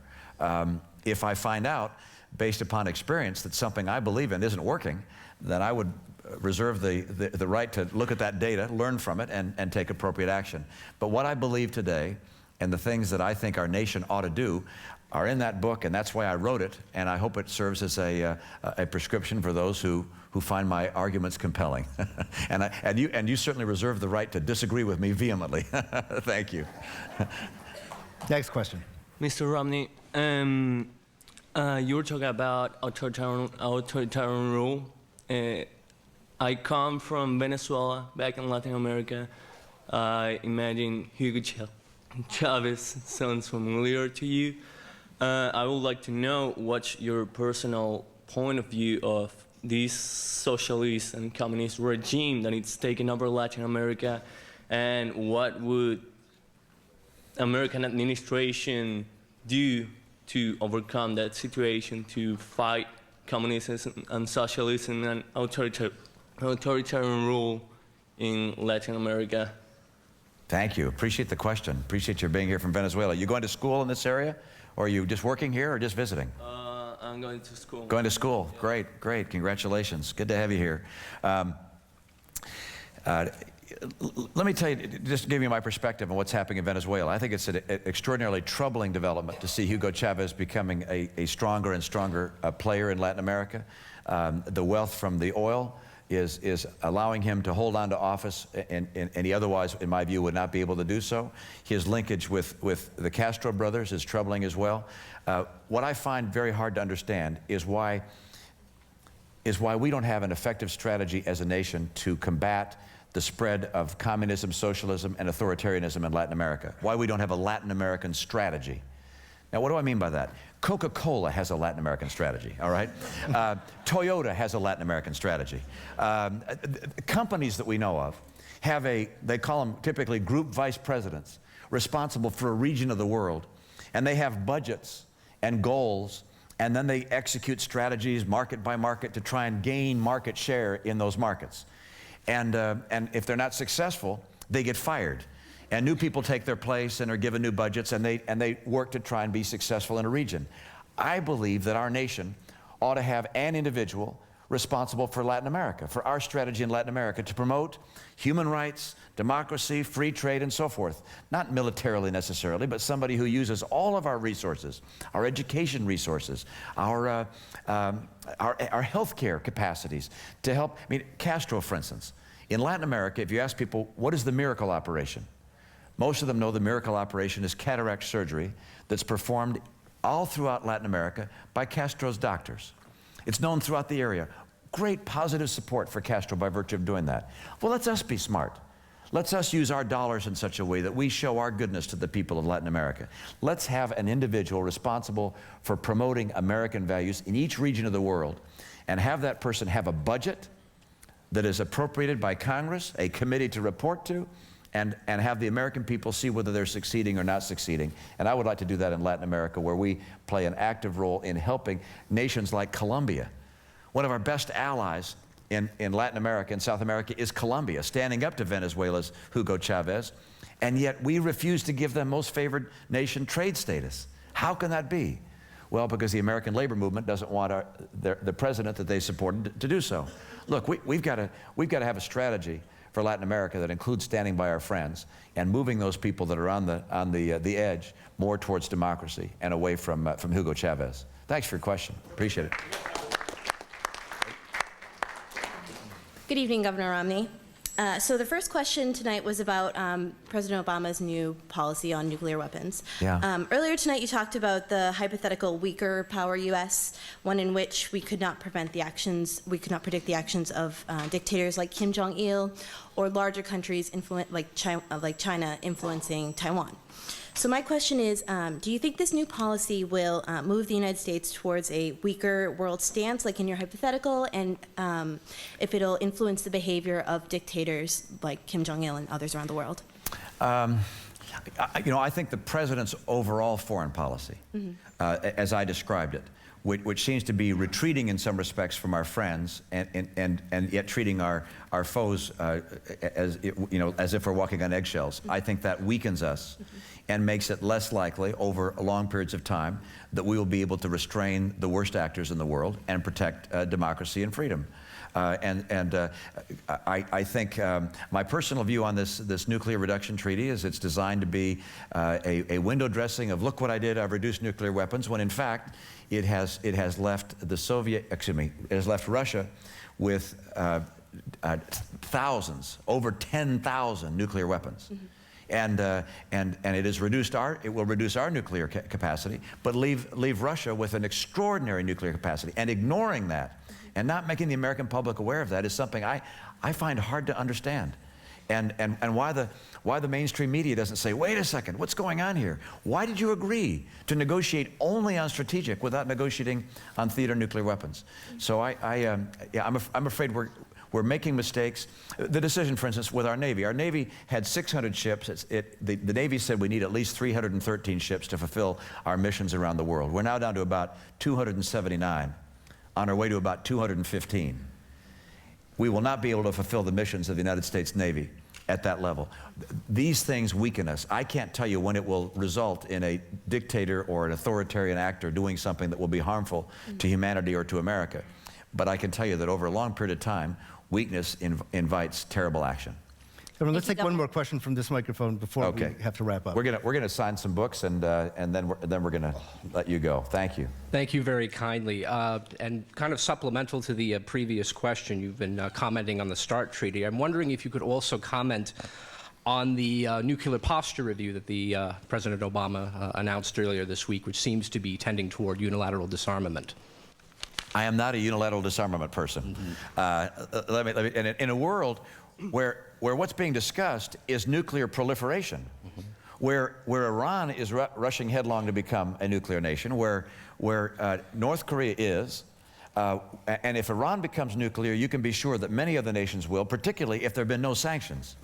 If I find out, based upon experience, that something I believe in isn't working, then I would reserve the right to look at that data, learn from it, and take appropriate action. But what I believe today and the things that I think our nation ought to do are in that book, and that's why I wrote it, and I hope it serves as a prescription for those who find my arguments compelling. and you certainly reserve the right to disagree with me vehemently. Thank you. Next question. Mr. Romney, you were talking about authoritarian rule. I come from Venezuela, back in Latin America. I imagine Hugo Chavez sounds familiar to you. I would like to know what's your personal point of view of this socialist and communist regime that is taking over Latin America, and what would American administration do to overcome that situation, to fight communism and socialism and authoritarian rule in Latin America? Thank you. Appreciate the question. Appreciate your being here from Venezuela. You going to school in this area, or are you just working here or just visiting? I'm going to school. Going to school. Yeah. Great, great. Congratulations. Good to have you here. Let me tell you, just to give you my perspective on what's happening in Venezuela. I think it's an extraordinarily troubling development to see Hugo Chavez becoming a stronger and stronger player in Latin America. The wealth from the oil is allowing him to hold on to office, and he otherwise, in my view, would not be able to do so. His linkage with the Castro brothers is troubling as well. What I find very hard to understand is why we don't have an effective strategy as a nation to combat the spread of communism, socialism, and authoritarianism in Latin America. Why we don't have a Latin American strategy. Now, what do I mean by that? Coca-Cola has a Latin American strategy, all right? Toyota has a Latin American strategy. Companies that we know of have they call them typically group vice presidents, responsible for a region of the world, and they have budgets and goals, and then they execute strategies market by market to try and gain market share in those markets. And if they're not successful, they get fired. And new people take their place and are given new budgets, and they work to try and be successful in a region. I believe that our nation ought to have an individual responsible for Latin America, for our strategy in Latin America, to promote human rights, democracy, free trade, and so forth. Not militarily necessarily, but somebody who uses all of our resources, our education resources, our healthcare capacities to help. I mean, Castro, for instance, in Latin America, if you ask people, what is the miracle operation? Most of them know the miracle operation is cataract surgery that's performed all throughout Latin America by Castro's doctors. It's known throughout the area. Great positive support for Castro by virtue of doing that. Well, let's us be smart. Let's us use our dollars in such a way that we show our goodness to the people of Latin America. Let's have an individual responsible for promoting American values in each region of the world, and have that person have a budget that is appropriated by Congress, a committee to report to, and have the American people see whether they're succeeding or not succeeding. And I would like to do that in Latin America, where we play an active role in helping nations like Colombia. One of our best allies in Latin America and South America is Colombia, standing up to Venezuela's Hugo Chavez, and yet we refuse to give them most favored nation trade status. How can that be? Well, because the American labor movement doesn't want the president that they supported to do so. Look, we've got to have a strategy for Latin America that includes standing by our friends and moving those people that are on the edge more towards democracy and away from Hugo Chavez. Thanks for your question. Appreciate it. Good evening, Governor Romney. So the first question tonight was about President Obama's new policy on nuclear weapons. Yeah. Earlier tonight, you talked about the hypothetical weaker power U.S., one in which we could not predict the actions of dictators like Kim Jong-il or larger countries like China influencing Taiwan. So my question is, do you think this new policy will move the United States towards a weaker world stance, like in your hypothetical, and if it'll influence the behavior of dictators like Kim Jong-il and others around the world? I think the president's overall foreign policy, as I described it, which seems to be retreating in some respects from our friends, and yet treating our foes as if we're walking on eggshells. I think that weakens us and makes it less likely over long periods of time that we will be able to restrain the worst actors in the world and protect democracy and freedom. I think my personal view on this nuclear reduction treaty is it's designed to be a window dressing of, look what I did, I've reduced nuclear weapons, when in fact it has left Russia with thousands, over 10,000 nuclear weapons. And it will reduce our nuclear capacity, but leave Russia with an extraordinary nuclear capacity. And ignoring that and not making the American public aware of that is something I find hard to understand. And why the mainstream media doesn't say, wait a second, what's going on here? Why did you agree to negotiate only on strategic without negotiating on theater nuclear weapons? So I'm afraid we're making mistakes. The decision, for instance, with our Navy had 600 ships. The Navy said we need at least 313 ships to fulfill our missions around the world. We're now down to about 279, on our way to about 215. We will not be able to fulfill the missions of the United States Navy at that level. These things weaken us. I can't tell you when it will result in a dictator or an authoritarian actor doing something that will be harmful to humanity or to America. But I can tell you that over a long period of time, weakness invites terrible action. Let's take one more question from this microphone before we have to wrap up. We're gonna sign some books, and then we're gonna let you go. Thank you. Thank you very kindly. And kind of supplemental to the previous question, you've been commenting on the START Treaty. I'm wondering if you could also comment on the nuclear posture review that the President Obama announced earlier this week, which seems to be tending toward unilateral disarmament. I am not a unilateral disarmament person. In a world where what's being discussed is nuclear proliferation, where Iran is rushing headlong to become a nuclear nation, where North Korea is, and if Iran becomes nuclear, you can be sure that many other nations will, particularly if there have been no sanctions.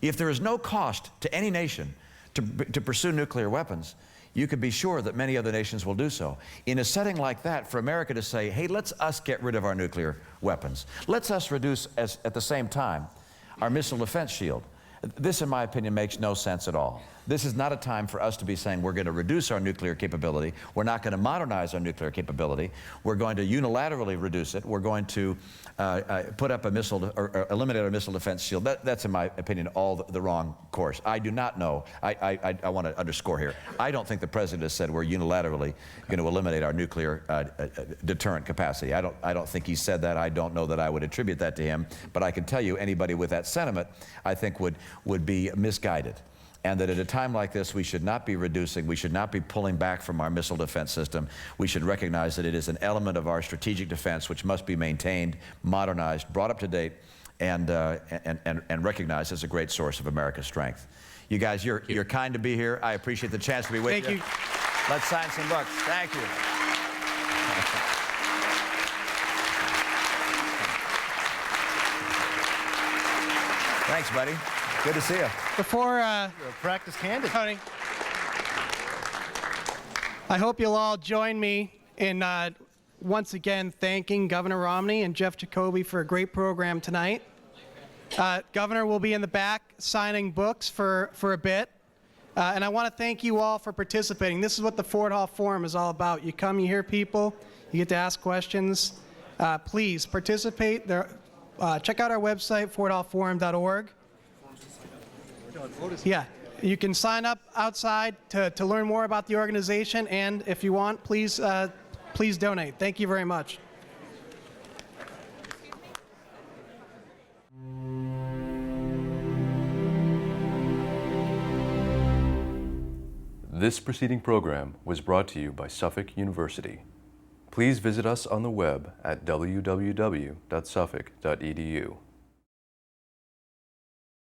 If there is no cost to any nation to pursue nuclear weapons, you can be sure that many other nations will do so. In a setting like that, for America to say, hey, let's us get rid of our nuclear weapons. Let's us reduce, at the same time, our missile defense shield. This, in my opinion, makes no sense at all. This is not a time for us to be saying we're going to reduce our nuclear capability. We're not going to modernize our nuclear capability. We're going to unilaterally reduce it. We're going to put up a missile or eliminate our missile defense shield. That's, in my opinion, all the wrong course. I do not know. I want to underscore here. I don't think the president has said we're unilaterally going to eliminate our nuclear deterrent capacity. I don't think he said that. I don't know that I would attribute that to him. But I can tell you, anybody with that sentiment, I think would be misguided. And that at a time like this, we should not be reducing, we should not be pulling back from our missile defense system. We should recognize that it is an element of our strategic defense which must be maintained, modernized, brought up to date, and recognized as a great source of America's strength. You guys, you're kind to be here. I appreciate the chance to be with you. Thank you. Let's sign some books. Thank you. Thanks, buddy. Good to see you. Before You're a practice candidate. Tony, I hope you'll all join me in once again thanking Governor Romney and Jeff Jacoby for a great program tonight. Governor will be in the back signing books for a bit. And I want to thank you all for participating. This is what the Ford Hall Forum is all about. You come, you hear people, you get to ask questions. Please participate. Check out our website, fordhallforum.org. Yeah, you can sign up outside to learn more about the organization, and if you want, please donate. Thank you very much. This preceding program was brought to you by Suffolk University. Please visit us on the web at www.suffolk.edu.